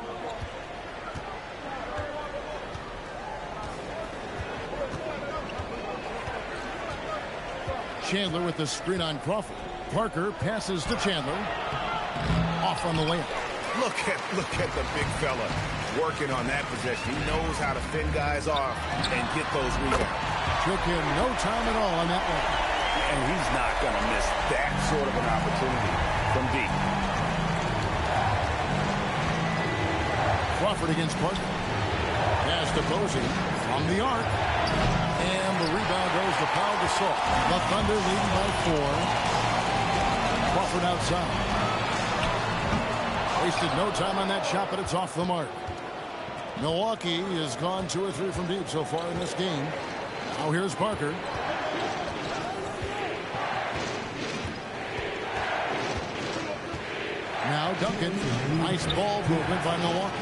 Speaker 1: Chandler with the screen on Crawford. Parker passes to Chandler. Off on the layup.
Speaker 3: Look at the big fella.
Speaker 7: working on that possession. He knows how to fend guys off and get those rebounds.
Speaker 1: Took him no time at all on that one.
Speaker 3: And he's not going to miss that sort of an opportunity from deep.
Speaker 1: Crawford against Parker. Pass to Posey from the arc. And the rebound goes to Pau Gasol. The Thunder leading by 4. Crawford outside. Wasted no time on that shot, but it's off the mark. Milwaukee has gone 2 or 3 from deep so far in this game. Now here's Parker. Now Duncan. Nice ball movement by Milwaukee.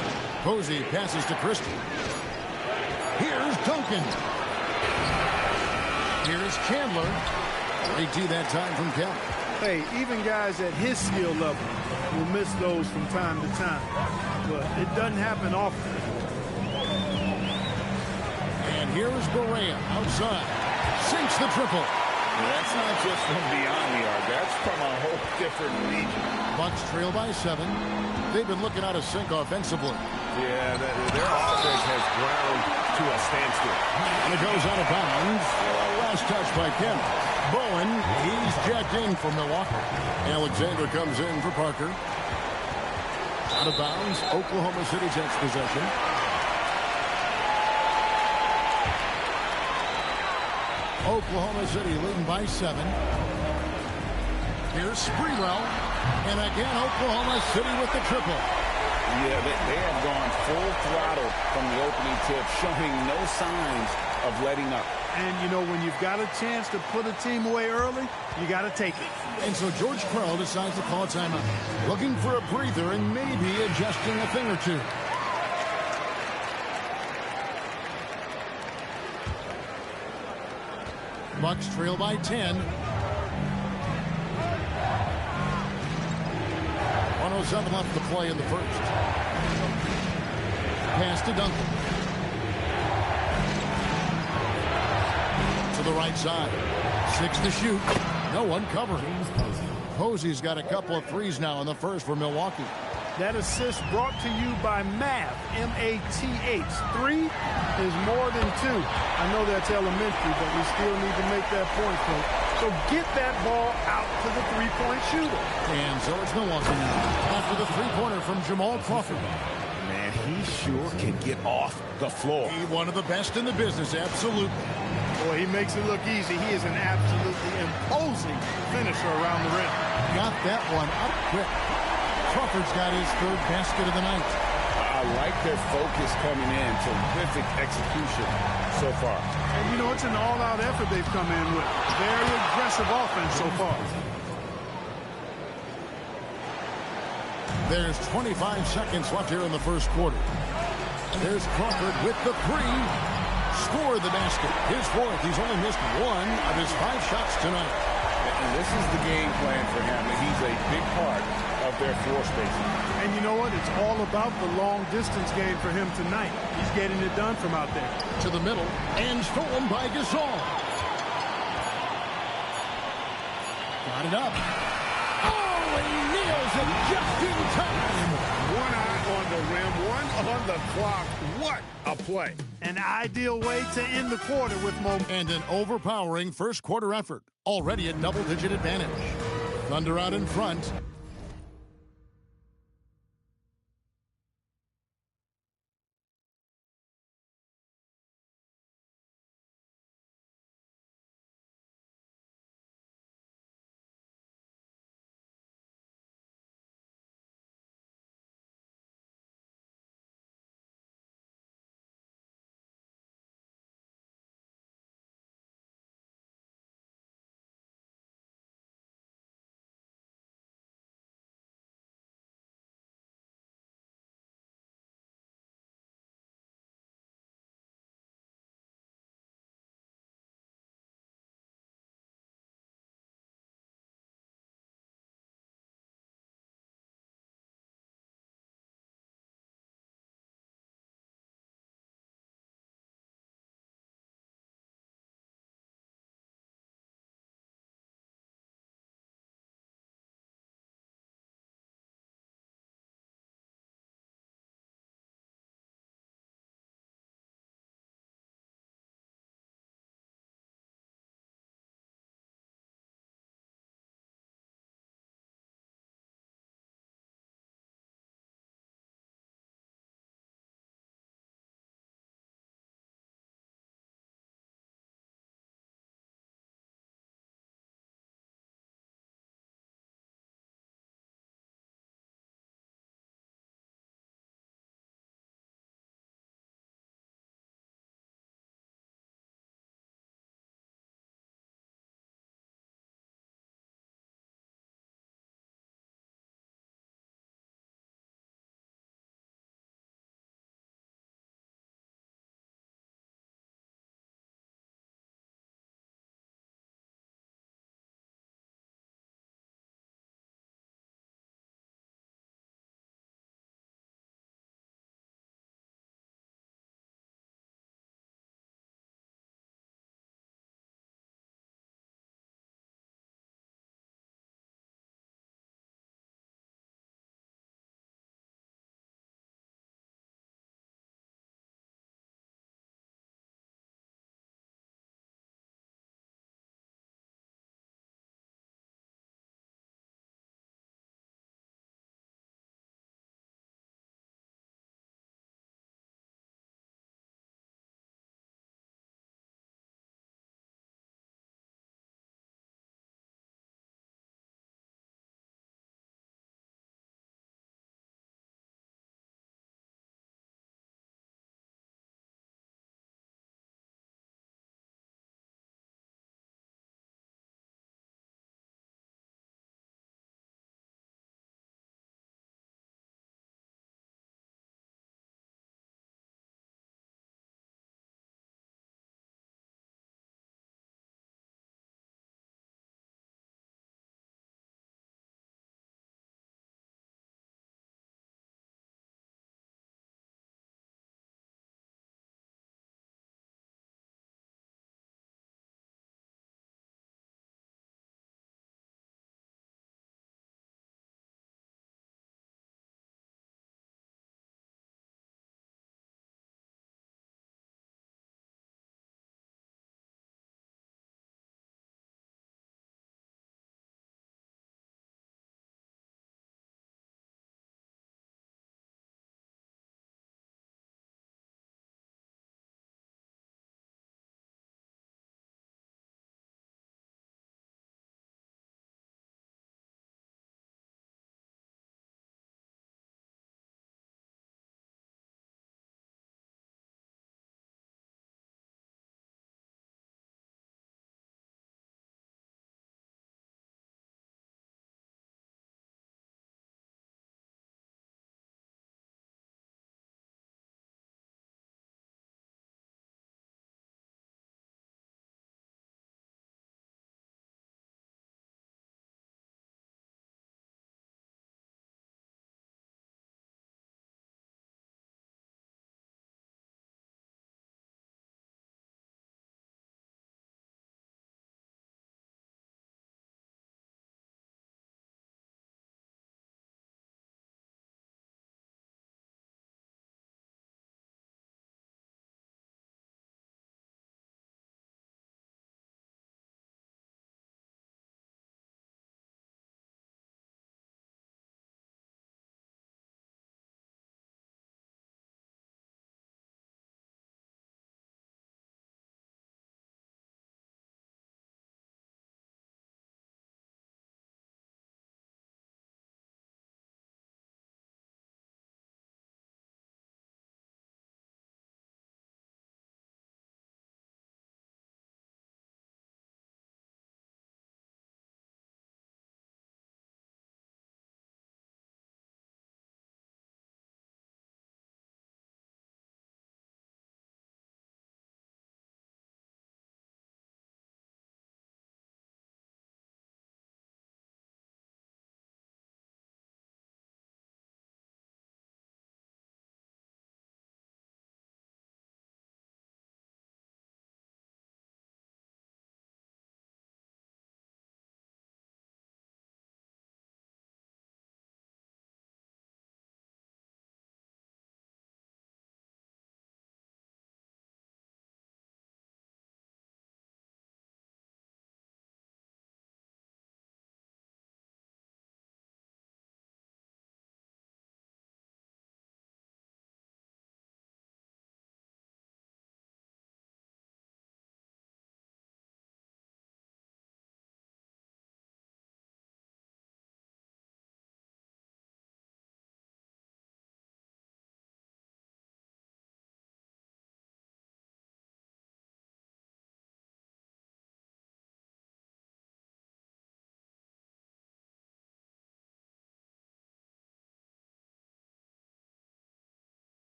Speaker 1: Posey passes to Christie. Here's Duncan. Here's Chandler. Great D that time from Kemp.
Speaker 2: Hey, even guys at his skill level will miss those from time to time. But it doesn't happen often.
Speaker 1: And here is Berea outside. Sinks the triple.
Speaker 3: That's not just from beyond the arc. That's from a whole different region.
Speaker 1: Bucks trail by 7. They've been looking out of sync offensively.
Speaker 7: Yeah, their offense has ground to a standstill.
Speaker 1: And it goes out of bounds. Last touch by Kemp. Bowen, he's jacked in for Milwaukee. Alexander comes in for Parker. Out of bounds. Oklahoma City takes possession. Oklahoma City leading by 7. Here's Sprewell. And again, Oklahoma City with the triple.
Speaker 3: Yeah, they have gone full throttle from the opening tip, showing no signs of letting up.
Speaker 2: And, you know, when you've got a chance to put a team away early, you got to take it.
Speaker 1: And so George Karl decides to call a timeout. Looking for a breather and maybe adjusting a thing or two. Bucks trail by 10. 107 left to play in the first. Pass to Duncan. To the right side. 6 to shoot. No one covering. Posey's got a couple of threes now in the first for Milwaukee.
Speaker 2: That assist brought to you by Math, M-A-T-H. 3 is more than 2. I know that's elementary, but we still need to make that point, Coach. So get that ball out to the three-point shooter.
Speaker 1: And so it's Milwaukee now. After the three-pointer from Jamal Crawford.
Speaker 3: Man, he sure can get off the floor.
Speaker 1: He one of the best in the business, absolutely.
Speaker 2: Boy, he makes it look easy. He is an absolutely imposing finisher around the rim.
Speaker 1: Got that one up quick. Crawford's got his 3rd basket of the night.
Speaker 3: I like their focus coming in. Terrific execution so far.
Speaker 2: And, you know, it's an all-out effort they've come in with. Very aggressive offense so far.
Speaker 1: There's 25 seconds left here in the first quarter. There's Crawford with the 3. Scored the basket. His 4th. He's only missed 1 of his 5 shots tonight.
Speaker 3: And this is the game plan for him. And he's a big part of their floor spacing.
Speaker 2: And you know what? It's all about the long-distance game for him tonight. He's getting it done from out there.
Speaker 1: To the middle. And stolen by Gasol. Got it up. Oh, and he nails it just in time.
Speaker 7: 1 eye on the rim, 1 on the clock. What a play.
Speaker 2: An ideal way to end the quarter with momentum.
Speaker 1: And an overpowering first quarter effort. Already a double-digit advantage. Thunder out in front.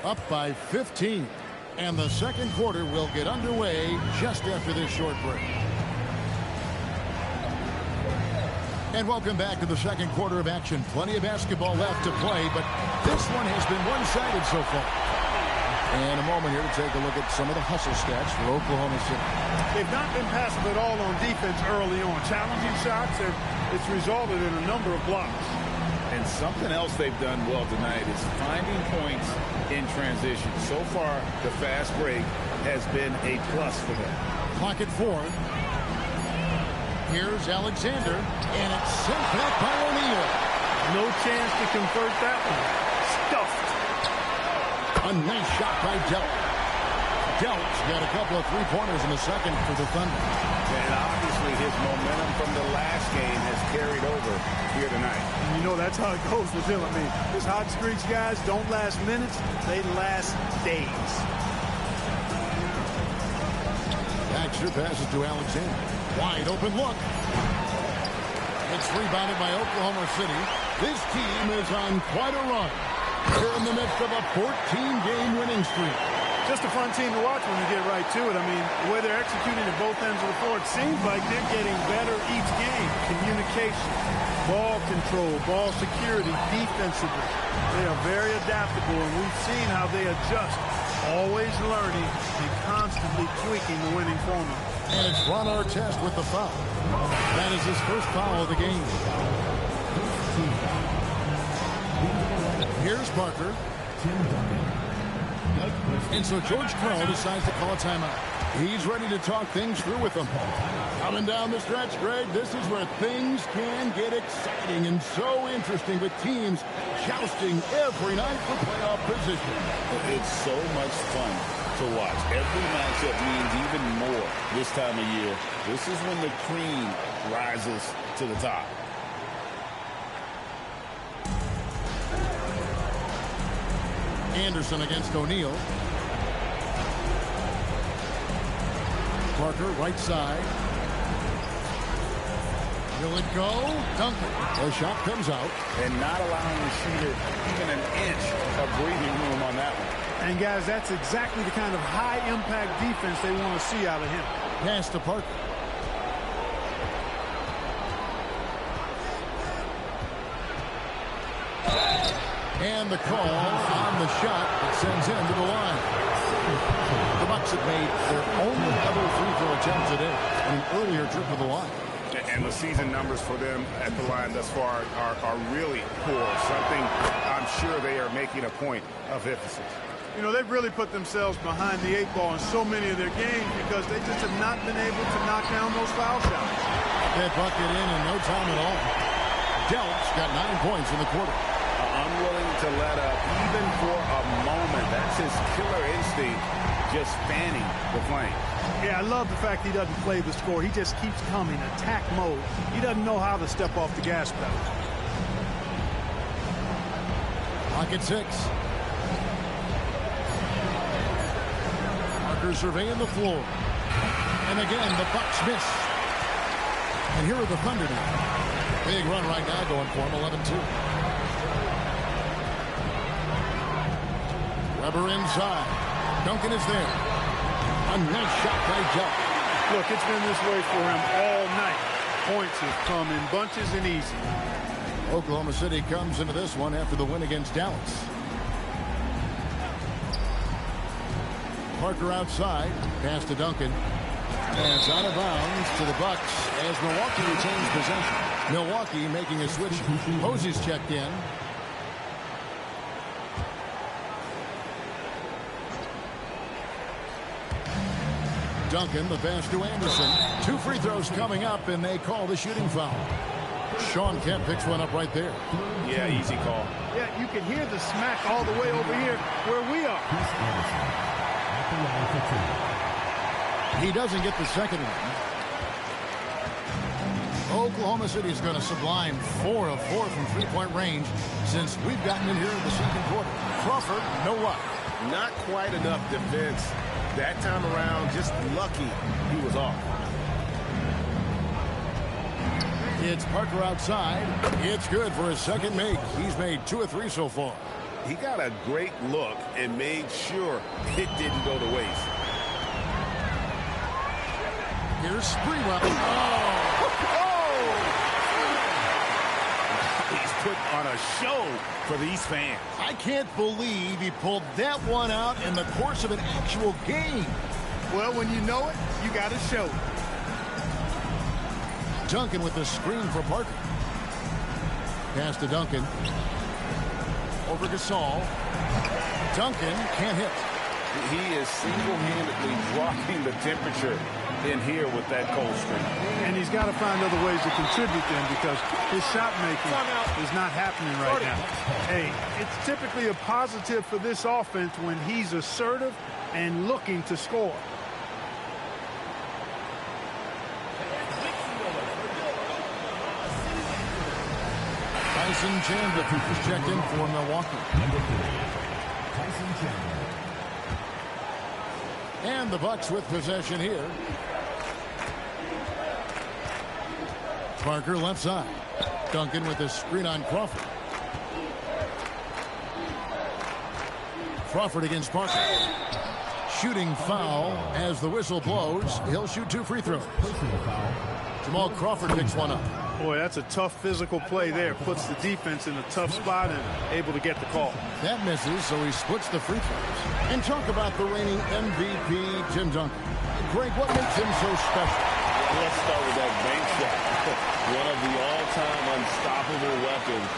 Speaker 1: Up by 15. And the second quarter will get underway just after this short break. And welcome back to the second quarter of action. Plenty of basketball left to play, but this one has been one-sided so far. And a moment here to take a look at some of the hustle stats for Oklahoma City.
Speaker 2: They've not been passive at all on defense early on. Challenging shots, it's resulted in a number of blocks.
Speaker 3: And something else they've done well tonight is finding points in transition. So far, the fast break has been a plus for them.
Speaker 1: Clock at 4. Here's Alexander, and it's sent back by O'Neal.
Speaker 2: No chance to convert that one. Stuffed.
Speaker 1: A nice shot by Delk. Delk's got a couple of three-pointers in the second for the Thunder.
Speaker 7: And obviously his momentum from the last game has carried over here tonight.
Speaker 2: And you know that's how it goes with him. I mean, his hot streaks, guys, don't last minutes. They last days.
Speaker 1: Baxter passes to Alexander. Wide open look. It's rebounded by Oklahoma City. This team is on quite a run. They're in the midst of a 14-game winning streak.
Speaker 2: Just a fun team to watch when you get right to it. I mean, the way they're executing at both ends of the floor, it seems like they're getting better each game. Communication, ball control, ball security, defensively. They are very adaptable, and we've seen how they adjust, always learning and constantly tweaking the winning formula.
Speaker 1: And it's Ron Artest with the foul. That is his first foul of the game. Here's Parker. And so George Karl decides to call a timeout. He's ready to talk things through with them. Coming down the stretch, Greg, this is where things can get exciting and so interesting with teams jousting every night for playoff position.
Speaker 3: It's so much fun to watch. Every matchup means even more this time of year. This is when the cream rises to the top.
Speaker 1: Anderson against O'Neal. Parker, right side. Will it go? Duncan. The shot comes out.
Speaker 3: And not allowing the shooter even an inch of breathing room on that one.
Speaker 2: And, guys, that's exactly the kind of high-impact defense they want to see out of him.
Speaker 1: Pass to Parker. And the call on the shot that sends him to the line. The Bucks have made their only ever free throw attempt today on an earlier trip to the line.
Speaker 7: And the season numbers for them at the line thus far are really poor. Something I'm sure they are making a point of emphasis.
Speaker 2: You know, they've really put themselves behind the 8 ball in so many of their games because they just have not been able to knock down those foul shots.
Speaker 1: That bucket in no time at all. Delk's got 9 points in the quarter.
Speaker 7: Unwilling to let up even for a moment. That's his killer instinct, just fanning the flame.
Speaker 2: Yeah, I love the fact he doesn't play the score. He just keeps coming, attack mode. He doesn't know how to step off the gas pedal.
Speaker 1: Pocket 6. Parker surveying the floor. And again, the Bucks miss. And here are the Thunder now. Big run right now going for him, 11-2. Weber inside. Duncan is there. A nice shot by Delk.
Speaker 2: Look, it's been this way for him all night. Points have come in bunches and easy.
Speaker 1: Oklahoma City comes into this one after the win against Dallas. Parker outside. Pass to Duncan. And it's out of bounds to the Bucks as Milwaukee retains possession. Milwaukee making a switch. Posey's checked in. Duncan, the pass to Anderson. 2 free throws coming up, and they call the shooting foul. Sean Kemp picks one up right there.
Speaker 7: Yeah, easy call.
Speaker 2: Yeah, you can hear the smack all the way over here where we are.
Speaker 1: He doesn't get the second one. Oklahoma City is going to sublime 4 of 4 from three-point range since we've gotten in here in the second quarter. Crawford, no luck.
Speaker 7: Not quite enough defense that time around. Just lucky he was off.
Speaker 1: It's Parker outside. It's good for his second make. He's made 2 of 3 so far.
Speaker 7: He got a great look and made sure it didn't go to waste.
Speaker 1: Here's Sprewell.
Speaker 7: He's put on a show for these fans.
Speaker 1: I can't believe he pulled that one out in the course of an actual game.
Speaker 2: Well, when you know it, you got to show it.
Speaker 1: Duncan with the screen for Parker. Pass to Duncan. Over Gasol. Duncan can't hit.
Speaker 3: He is single-handedly dropping the temperature in here with that cold streak.
Speaker 2: And he's got to find other ways to contribute then, because his shot making is not happening right now. Hey, it's typically a positive for this offense when he's assertive and looking to score.
Speaker 1: Tyson Chandler is checked in for Milwaukee.
Speaker 6: Number 3, Tyson Chandler.
Speaker 1: And the Bucks with possession here. Parker left side. Duncan with the screen on Crawford. Crawford against Parker. Shooting foul as the whistle blows. He'll shoot 2 free throws.
Speaker 6: Personal foul.
Speaker 1: Jamal Crawford picks one up.
Speaker 2: Boy, that's a tough physical play there. Puts the defense in a tough spot and able to get the call.
Speaker 1: That misses, so he splits the free throws. And talk about the reigning MVP, Tim Duncan. Greg, what makes him so special?
Speaker 3: Let's start with that bank shot. One of the all-time unstoppable weapons.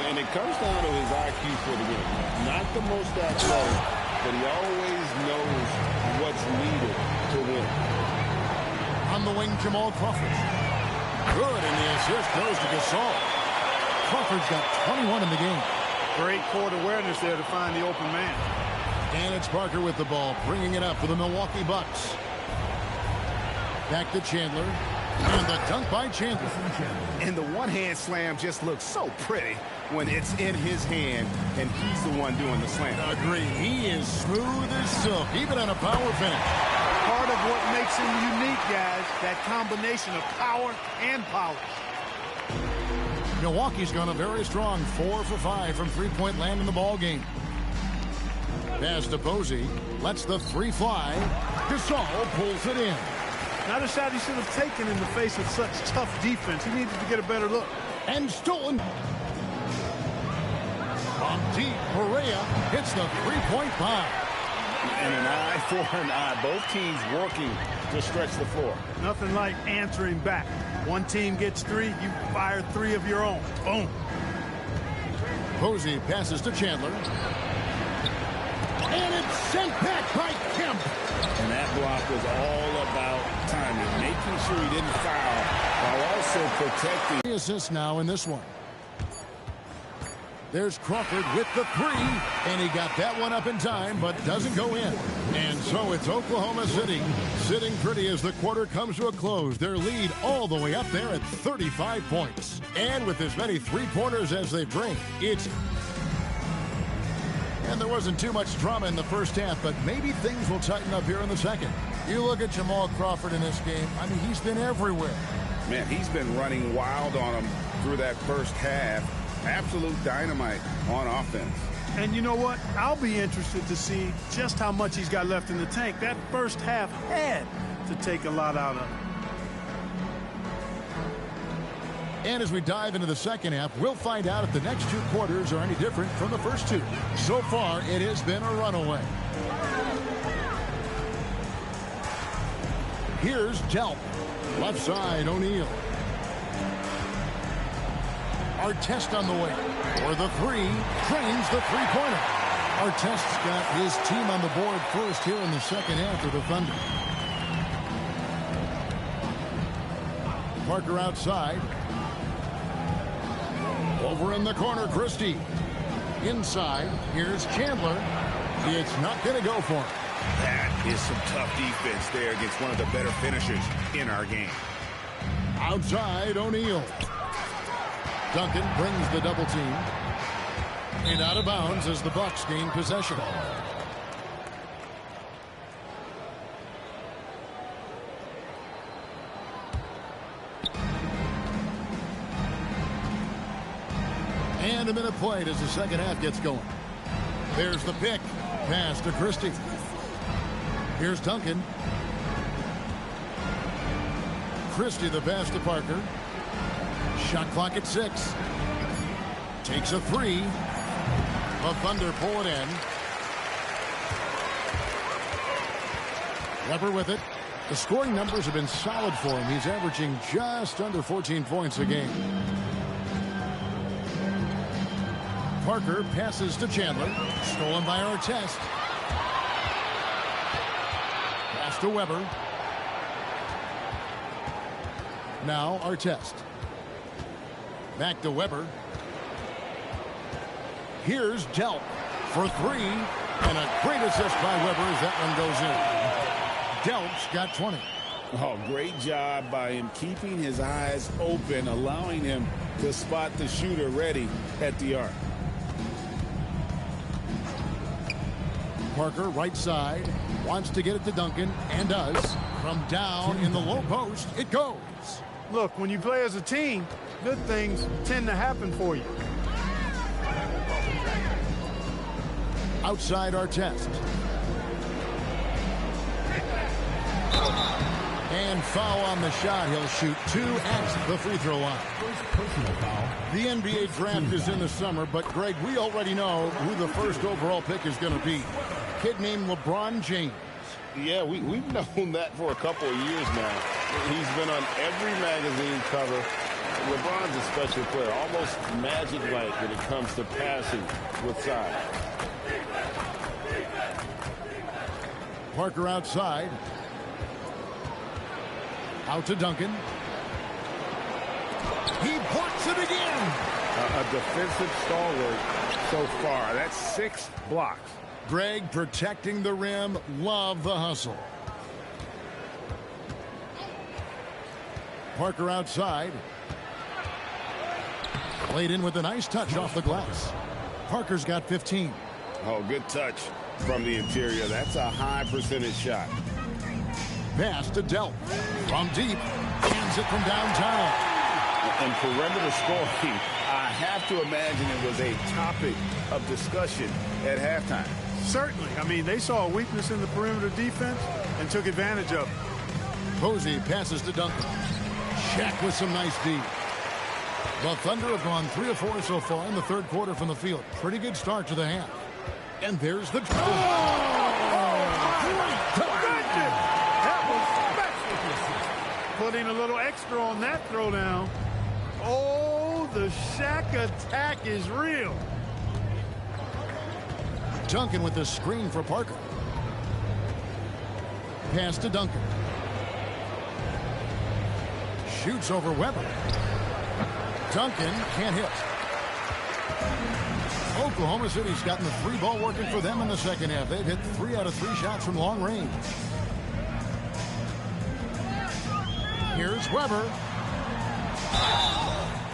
Speaker 3: And it comes down to his IQ for the game. Not the most athletic, but he always knows what's needed to win.
Speaker 1: On the wing, Jamal Crawford. Good, and the assist goes to Gasol. Crawford's got 21 in the game.
Speaker 2: Great court awareness there to find the open man.
Speaker 1: And it's Parker with the ball, bringing it up for the Milwaukee Bucks. Back to Chandler. And the dunk by Chandler.
Speaker 7: And the one-hand slam just looks so pretty when it's in his hand and he's the one doing the slam.
Speaker 1: Agree. He is smooth as silk, even on a power finish.
Speaker 2: Part of what makes him unique, guys, that combination of power and polish.
Speaker 1: Milwaukee's gone a very strong 4 for 5 from three-point land in the ball game. Pass to Posey. Lets the three fly. Gasol pulls it in.
Speaker 2: Not a shot he should have taken in the face of such tough defense. He needed to get a better look.
Speaker 1: And stolen. On deep, Perea hits the three-point bomb.
Speaker 3: And an eye for an eye. Both teams working to stretch the floor.
Speaker 2: Nothing like answering back. One team gets 3, you fire 3 of your own. Boom.
Speaker 1: Posey passes to Chandler. And it's sent back by Kemp.
Speaker 3: And that block was all about timing, making sure he didn't foul while also protecting.
Speaker 1: 3 assists now in this one. There's Crawford with the 3, and he got that one up in time, but doesn't go in. And so it's Oklahoma City sitting pretty as the quarter comes to a close. Their lead all the way up there at 35 points. And with as many three-pointers as they bring, it's... And there wasn't too much drama in the first half, but maybe things will tighten up here in the second. You look at Jamal Crawford in this game, I mean, he's been everywhere.
Speaker 7: Man, he's been running wild on him through that first half. Absolute dynamite on offense.
Speaker 2: And you know what? I'll be interested to see just how much he's got left in the tank. That first half had to take a lot out of him.
Speaker 1: And as we dive into the second half, we'll find out if the next 2 quarters are any different from the first 2. So far, it has been a runaway. Here's Delp. Left side, O'Neal. Artest on the way. For the 3, drains the three-pointer. Artest's got his team on the board first here in the second half of the Thunder. Parker outside. Over in the corner, Christie. Inside, here's Chandler. It's not going to go for him.
Speaker 7: That is some tough defense there against one of the better finishers in our game.
Speaker 1: Outside, O'Neal. Duncan brings the double team. And out of bounds as the Bucks gain possession. And a minute played as the second half gets going. There's the pick. Pass to Christie. Here's Duncan. Christie the pass to Parker. Shot clock at 6. Takes a 3. The Thunder pull it in. Weber with it. The scoring numbers have been solid for him. He's averaging just under 14 points a game. Parker passes to Chandler. Stolen by Artest. Pass to Weber. Now Artest. Back to Weber. Here's Delp for 3. And a great assist by Weber as that one goes in. Delp's got 20.
Speaker 3: Oh, great job by him keeping his eyes open, allowing him to spot the shooter ready at the arc.
Speaker 1: Parker, right side, wants to get it to Duncan, and does. From down in the low post, it goes.
Speaker 2: Look, when you play as a team, good things tend to happen for you.
Speaker 1: Outside Artest. And foul on the shot. He'll shoot 2 at the free throw line.
Speaker 6: Personal foul.
Speaker 1: The NBA draft is in the summer, but Greg, we already know who the first overall pick is going to be. Kid named LeBron James.
Speaker 7: Yeah, we've known that for a couple of years now. He's been on every magazine cover. LeBron's a special player, almost magic-like when it comes to passing with size.
Speaker 1: Parker outside. Out to Duncan. He blocks it again.
Speaker 7: A defensive stalwart so far. That's 6 blocks.
Speaker 1: Greg protecting the rim. Love the hustle. Parker outside. Played in with a nice touch off the glass. Parker's got 15.
Speaker 7: Oh, good touch from the interior. That's a high percentage shot.
Speaker 1: Pass to Delp. From deep. Hands it from downtown.
Speaker 7: And perimeter scoring, I have to imagine it was a topic of discussion at halftime.
Speaker 2: Certainly. I mean, they saw a weakness in the perimeter defense and took advantage of it.
Speaker 1: Posey passes to Duncan. Shaq with some nice D. The Thunder have gone 3 of 4 so far in the third quarter from the field. Pretty good start to the half. And there's the...
Speaker 2: Putting a little extra on that throwdown. Oh, the Shaq attack is real.
Speaker 1: Duncan with the screen for Parker. Pass to Duncan. Shoots over Weber. Duncan can't hit. Oklahoma City's gotten the 3-ball working for them in the second half. They've hit 3 out of 3 shots from long range. Here's Weber.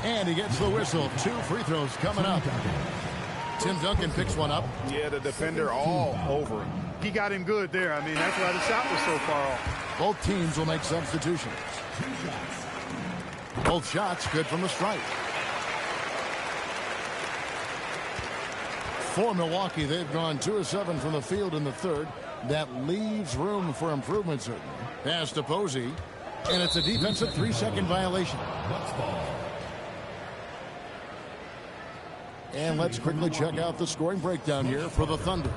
Speaker 1: And he gets the whistle. 2 free throws coming up. Tim Duncan picks one up.
Speaker 7: Yeah, the defender all over him.
Speaker 2: He got him good there. I mean, that's why the shot was so far off.
Speaker 1: Both teams will make substitutions. Both shots good from the strike. For Milwaukee, they've gone 2 of 7 from the field in the third. That leaves room for improvement, certainly. Pass to Posey. And it's a defensive 3-second violation. And let's quickly check out the scoring breakdown here for the Thunder.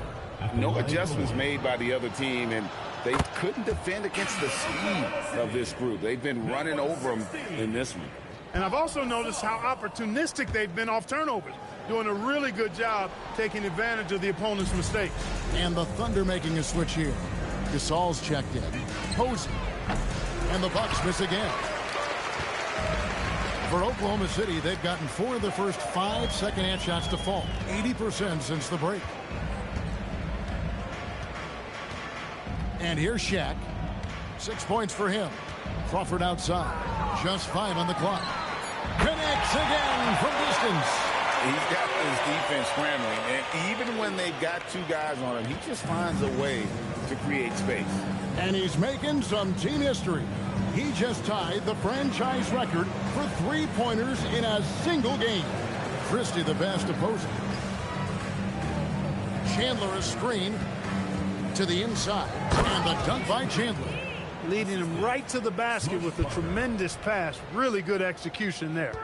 Speaker 7: No adjustments made by the other team, and they couldn't defend against the speed of this group. They've been running over them in this one.
Speaker 2: And I've also noticed how opportunistic they've been off turnovers, doing a really good job taking advantage of the opponent's mistakes.
Speaker 1: And the Thunder making a switch here. Gasol's checked in. Posey. And the Bucks miss again. For Oklahoma City, they've gotten 4 of the first 5 second-hand shots to fall. 80% since the break. And here's Shaq. 6 points for him. Crawford outside. Just 5 on the clock. Connects again from distance.
Speaker 3: He's got his defense scrambling, and even when they've got 2 guys on him, he just finds a way to create space.
Speaker 1: And he's making some team history. He just tied the franchise record for 3-pointers in a single game. Christie the pass to Posey. Chandler a screen to the inside. And the dunk by Chandler.
Speaker 2: Leading him right to the basket with a tremendous pass. Really good execution there.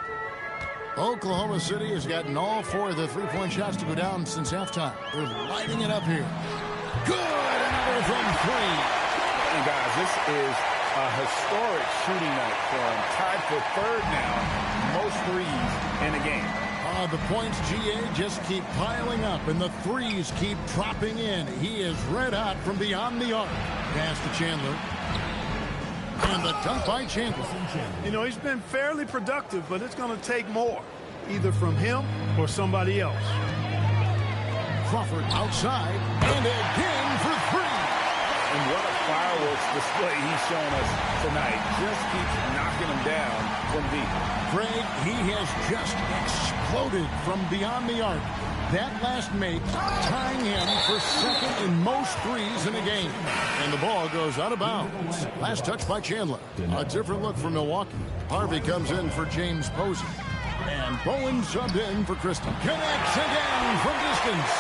Speaker 1: Oklahoma City has gotten all 4 of the three-point shots to go down since halftime. They're lighting it up here. Good! Another from 3.
Speaker 3: And guys, this is a historic shooting night for him. Tied for 3rd now. Most threes in a game.
Speaker 1: The points, GA, just keep piling up, and the threes keep dropping in. He is red hot from beyond the arc. Pass to Chandler. And the dunk by Chandler.
Speaker 2: You know, he's been fairly productive, but it's going to take more, either from him or somebody else.
Speaker 1: Crawford outside, and again for 3.
Speaker 3: And what a fireworks display he's shown us tonight. Just keeps knocking him down from deep.
Speaker 1: Craig, he has just exploded from beyond the arc. That last make tying him for 2nd in most threes in a game. And the ball goes out of bounds. Last touch by Chandler. A different look for Milwaukee. Harvey comes in for James Posey. And Bowen subbed in for Christie. Connects again from distance.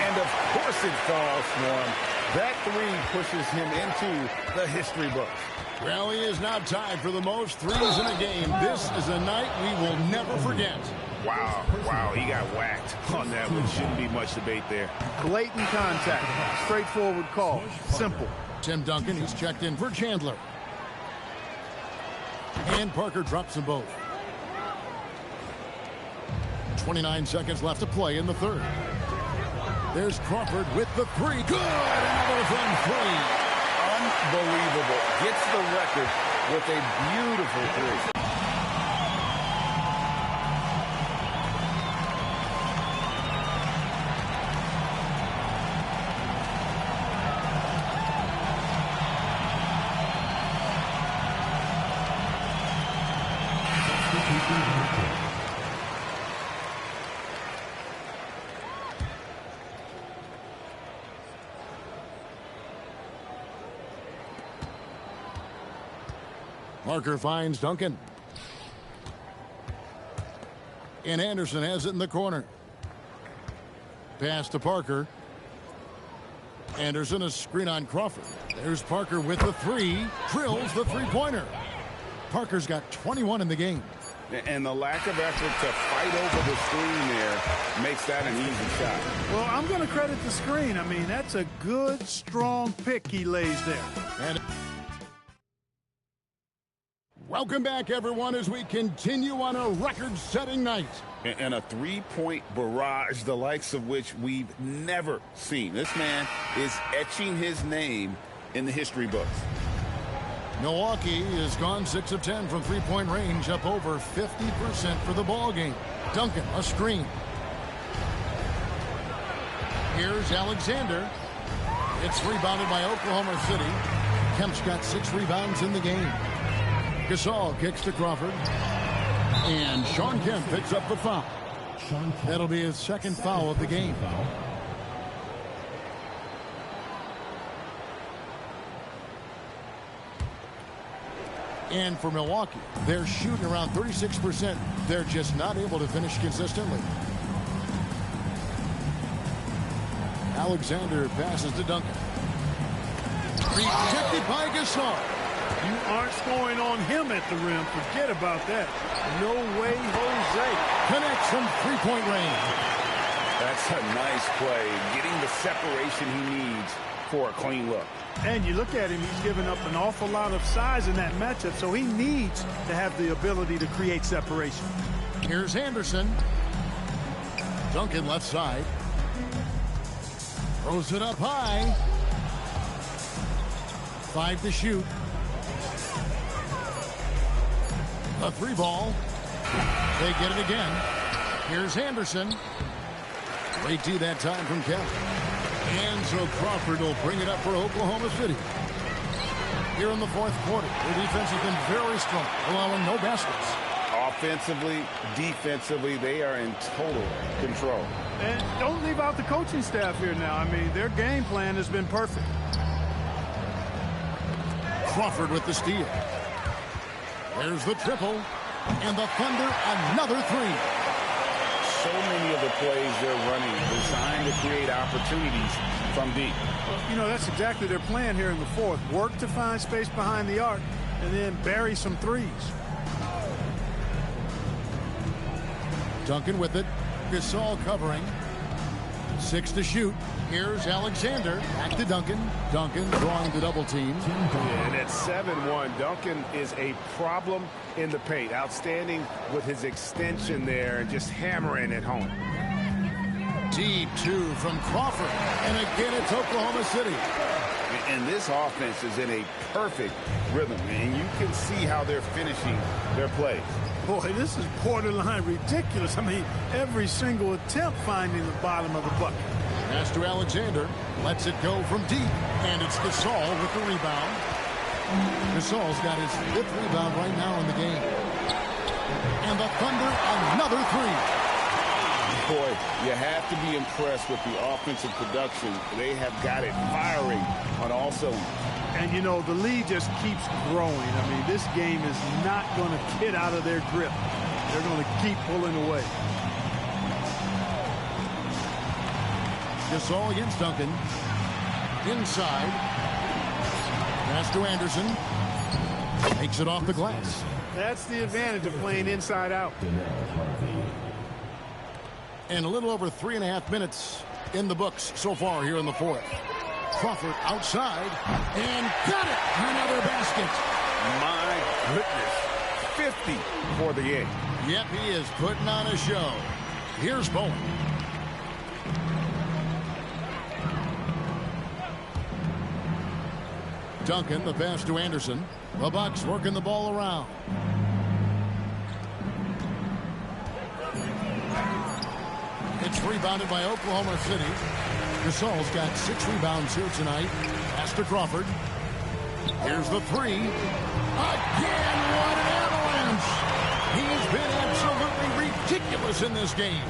Speaker 3: And of course it falls for him. That 3 pushes him into the history books.
Speaker 1: Well, he is now tied for the most threes in a game. This is a night we will never forget.
Speaker 7: Wow, he got whacked on that one. Shouldn't be much debate there.
Speaker 2: Blatant contact. Straightforward call. Simple.
Speaker 1: Tim Duncan, he's checked in for Chandler. And Parker drops them both. 29 seconds left to play in the 3rd. There's Crawford with the 3. Good! Another from 3.
Speaker 3: Unbelievable. Gets the record with a beautiful 3.
Speaker 1: Parker finds Duncan. And Anderson has it in the corner. Pass to Parker. Anderson a screen on Crawford. There's Parker with the 3. Drills the three-pointer. Parker's got 21 in the game.
Speaker 3: And the lack of effort to fight over the screen there makes that an easy shot.
Speaker 2: Well, I'm going to credit the screen. I mean, that's a good, strong pick he lays there.
Speaker 1: And welcome back, everyone, as we continue on a record-setting night.
Speaker 3: And a 3-point barrage, the likes of which we've never seen. This man is etching his name in the history books.
Speaker 1: Milwaukee has gone 6 of 10 from three-point range, up over 50% for the ball game. Duncan, a screen. Here's Alexander. It's rebounded by Oklahoma City. Kemp's got 6 rebounds in the game. Gasol kicks to Crawford. And Sean Kemp picks up the foul. That'll be his 2nd foul of the game. And for Milwaukee, they're shooting around 36%. They're just not able to finish consistently. Alexander passes to Duncan. Rejected by Gasol.
Speaker 2: You aren't scoring on him at the rim. Forget about that. No way, Jose.
Speaker 1: Connects from three-point range.
Speaker 3: That's a nice play. Getting the separation he needs for a clean look.
Speaker 2: And you look at him, he's given up an awful lot of size in that matchup, so he needs to have the ability to create separation.
Speaker 1: Here's Anderson. Duncan left side. Throws it up high. 5 to shoot. A 3 ball. They get it again. Here's Anderson. Great D that time from Kemp. And so Crawford will bring it up for Oklahoma City. Here in the 4th quarter, their defense has been very strong, allowing no baskets.
Speaker 3: Offensively, defensively, they are in total control.
Speaker 2: And don't leave out the coaching staff here now. I mean, their game plan has been perfect.
Speaker 1: Crawford with the steal. There's the triple. And the Thunder, another 3.
Speaker 3: so many of the plays they're running designed to create opportunities from deep.
Speaker 2: You know, that's exactly their plan here in the fourth. Work to find space behind the arc and then bury some threes.
Speaker 1: Duncan with it. Gasol covering. 6 to shoot. Here's Alexander. Back to Duncan. Duncan drawing the double team.
Speaker 7: And at 7-1, Duncan is a problem in the paint. Outstanding with his extension there and just hammering it home.
Speaker 1: Deep 2 from Crawford. And again, it's Oklahoma City.
Speaker 3: And this offense is in a perfect rhythm, and you can see how they're finishing their plays.
Speaker 2: Boy, this is borderline ridiculous. I mean, every single attempt finding the bottom of the bucket.
Speaker 1: Pass to Alexander. Lets it go from deep. And it's Gasol with the rebound. Gasol's got his 5th rebound right now in the game. And the Thunder, another 3.
Speaker 3: Boy, you have to be impressed with the offensive production. They have got it firing on all cylinders.
Speaker 2: And, you know, the lead just keeps growing. I mean, this game is not going to get out of their grip. They're going to keep pulling away.
Speaker 1: Gasol against Duncan. Inside. Pass to Anderson. Takes it off the glass.
Speaker 2: That's the advantage of playing inside out.
Speaker 1: And a little over 3.5 minutes in the books so far here in the fourth. Crawford outside and got it. Another basket.
Speaker 7: My goodness. 50 for the game.
Speaker 1: Yep, he is putting on a show. Here's Bowen. Duncan, the pass to Anderson. The Bucks working the ball around. It's rebounded by Oklahoma City. Gasol's got 6 rebounds here tonight. Pass to Crawford. Here's the 3. Again, what an avalanche! He's been absolutely ridiculous in this game.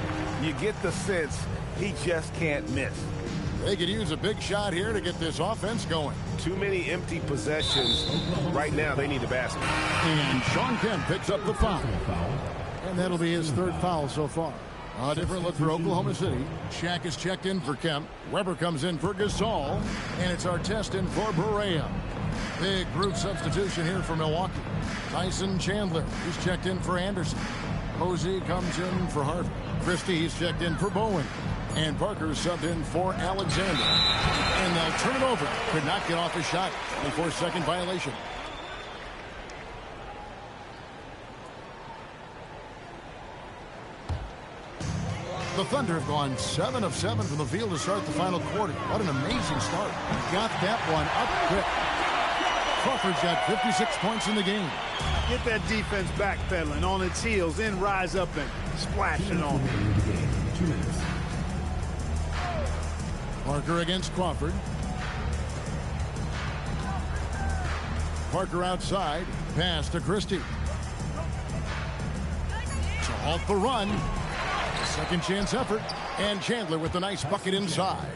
Speaker 7: You get the sense he just can't miss.
Speaker 1: They could use a big shot here to get this offense going.
Speaker 7: Too many empty possessions. Right now, they need a basket.
Speaker 1: And Sean Kemp picks up the foul. And that'll be his 3rd foul so far. A different look for Oklahoma City. Shaq is checked in for Kemp. Weber comes in for Gasol. And it's Artest in for Barea. Big group substitution here for Milwaukee. Tyson Chandler, he's checked in for Anderson. Posey comes in for Harvey. Christie, he's checked in for Bowen. And Parker subbed in for Alexander. And they'll turn it over. Could not get off his shot. 24-second violation. The Thunder have gone 7 of 7 from the field to start the final quarter. What an amazing start. Got that one up quick. Crawford's got 56 points in the game.
Speaker 2: Get that defense backpedaling on its heels, then rise up and splash it on.
Speaker 6: 2 minutes.
Speaker 1: Parker against Crawford. Parker outside. Pass to Christie. To halt the run. Second chance effort. And Chandler with a nice bucket inside.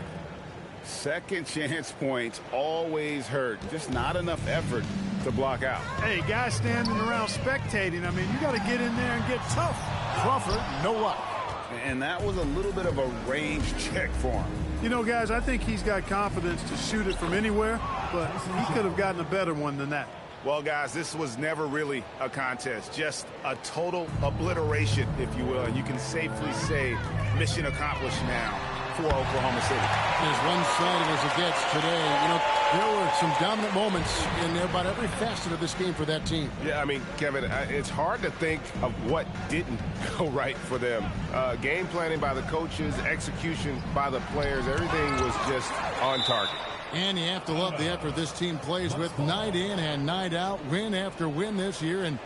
Speaker 3: Second chance points always hurt. Just not enough effort to block out.
Speaker 2: Hey, guys standing around spectating. I mean, you got to get in there and get tough.
Speaker 1: Crawford, no luck.
Speaker 3: And that was a little bit of a range check for him.
Speaker 2: You know, guys, I think he's got confidence to shoot it from anywhere, but he could have gotten a better one than that.
Speaker 7: Well, guys, this was never really a contest. Just a total obliteration, if you will. And you can safely say mission accomplished now for Oklahoma City.
Speaker 1: As one-sided as it gets today, you know, there were some dominant moments in about every facet of this game for that team.
Speaker 7: Yeah, I mean, Kevin, it's hard to think of what didn't go right for them. Game planning by the coaches, execution by the players, everything was just on target.
Speaker 1: And you have to love the effort this team plays with night in and night out, win after win this year, and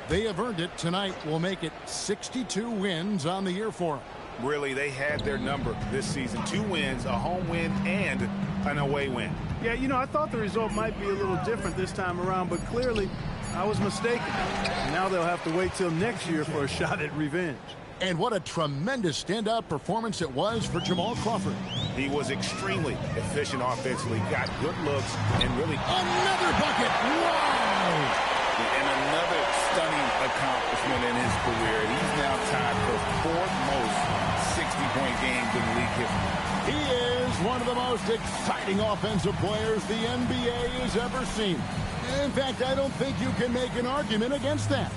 Speaker 1: they have earned it. Tonight will make it 62 wins on the year for them.
Speaker 7: Really, they had their number this season. 2 wins, a home win, and an away win.
Speaker 2: Yeah, you know, I thought the result might be a little different this time around, but clearly I was mistaken. Now they'll have to wait till next year for a shot at revenge.
Speaker 1: And what a tremendous standout performance it was for Jamal Crawford.
Speaker 7: He was extremely efficient offensively, got good looks, and really...
Speaker 1: Another bucket! Wow!
Speaker 3: And another stunning accomplishment in his career. He's now tied for 4th most
Speaker 1: exciting offensive players the NBA has ever seen. In fact, I don't think you can make an argument against that.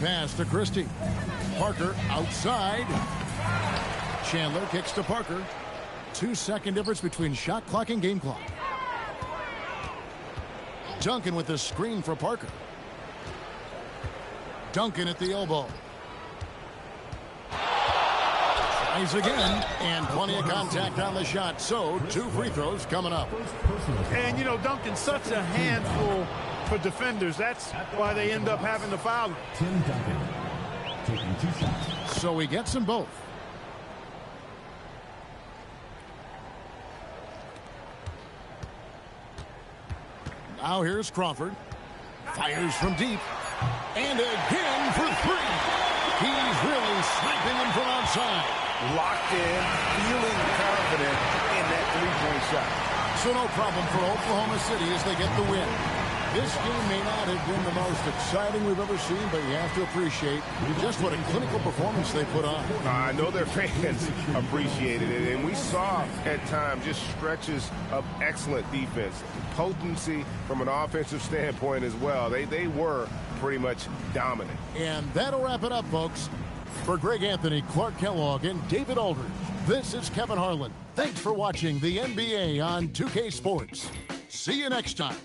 Speaker 1: Pass to Christie. Parker outside. Chandler kicks to Parker. 2-second difference between shot clock and game clock. Duncan with the screen for Parker. Duncan at the elbow. Tries again, and plenty of contact on the shot. So, 2 free throws coming up.
Speaker 2: And, you know, Duncan's such a handful for defenders. That's why they end up having to foul him.
Speaker 6: Tim Duncan taking 2 shots.
Speaker 1: So he gets them both. Now here's Crawford. Fires from deep. And again for 3. He's really sniping them from outside.
Speaker 3: Locked in, feeling confident in that three-point shot.
Speaker 1: So no problem for Oklahoma City as they get the win. This game may not have been the most exciting we've ever seen, but you have to appreciate just what a clinical performance they put on.
Speaker 7: I know their fans appreciated it, and we saw at times just stretches of excellent defense, potency from an offensive standpoint as well. They were pretty much dominant.
Speaker 1: And that'll wrap it up, folks. For Greg Anthony, Clark Kellogg, and David Aldridge, this is Kevin Harlan. Thanks for watching the NBA on 2K Sports. See you next time.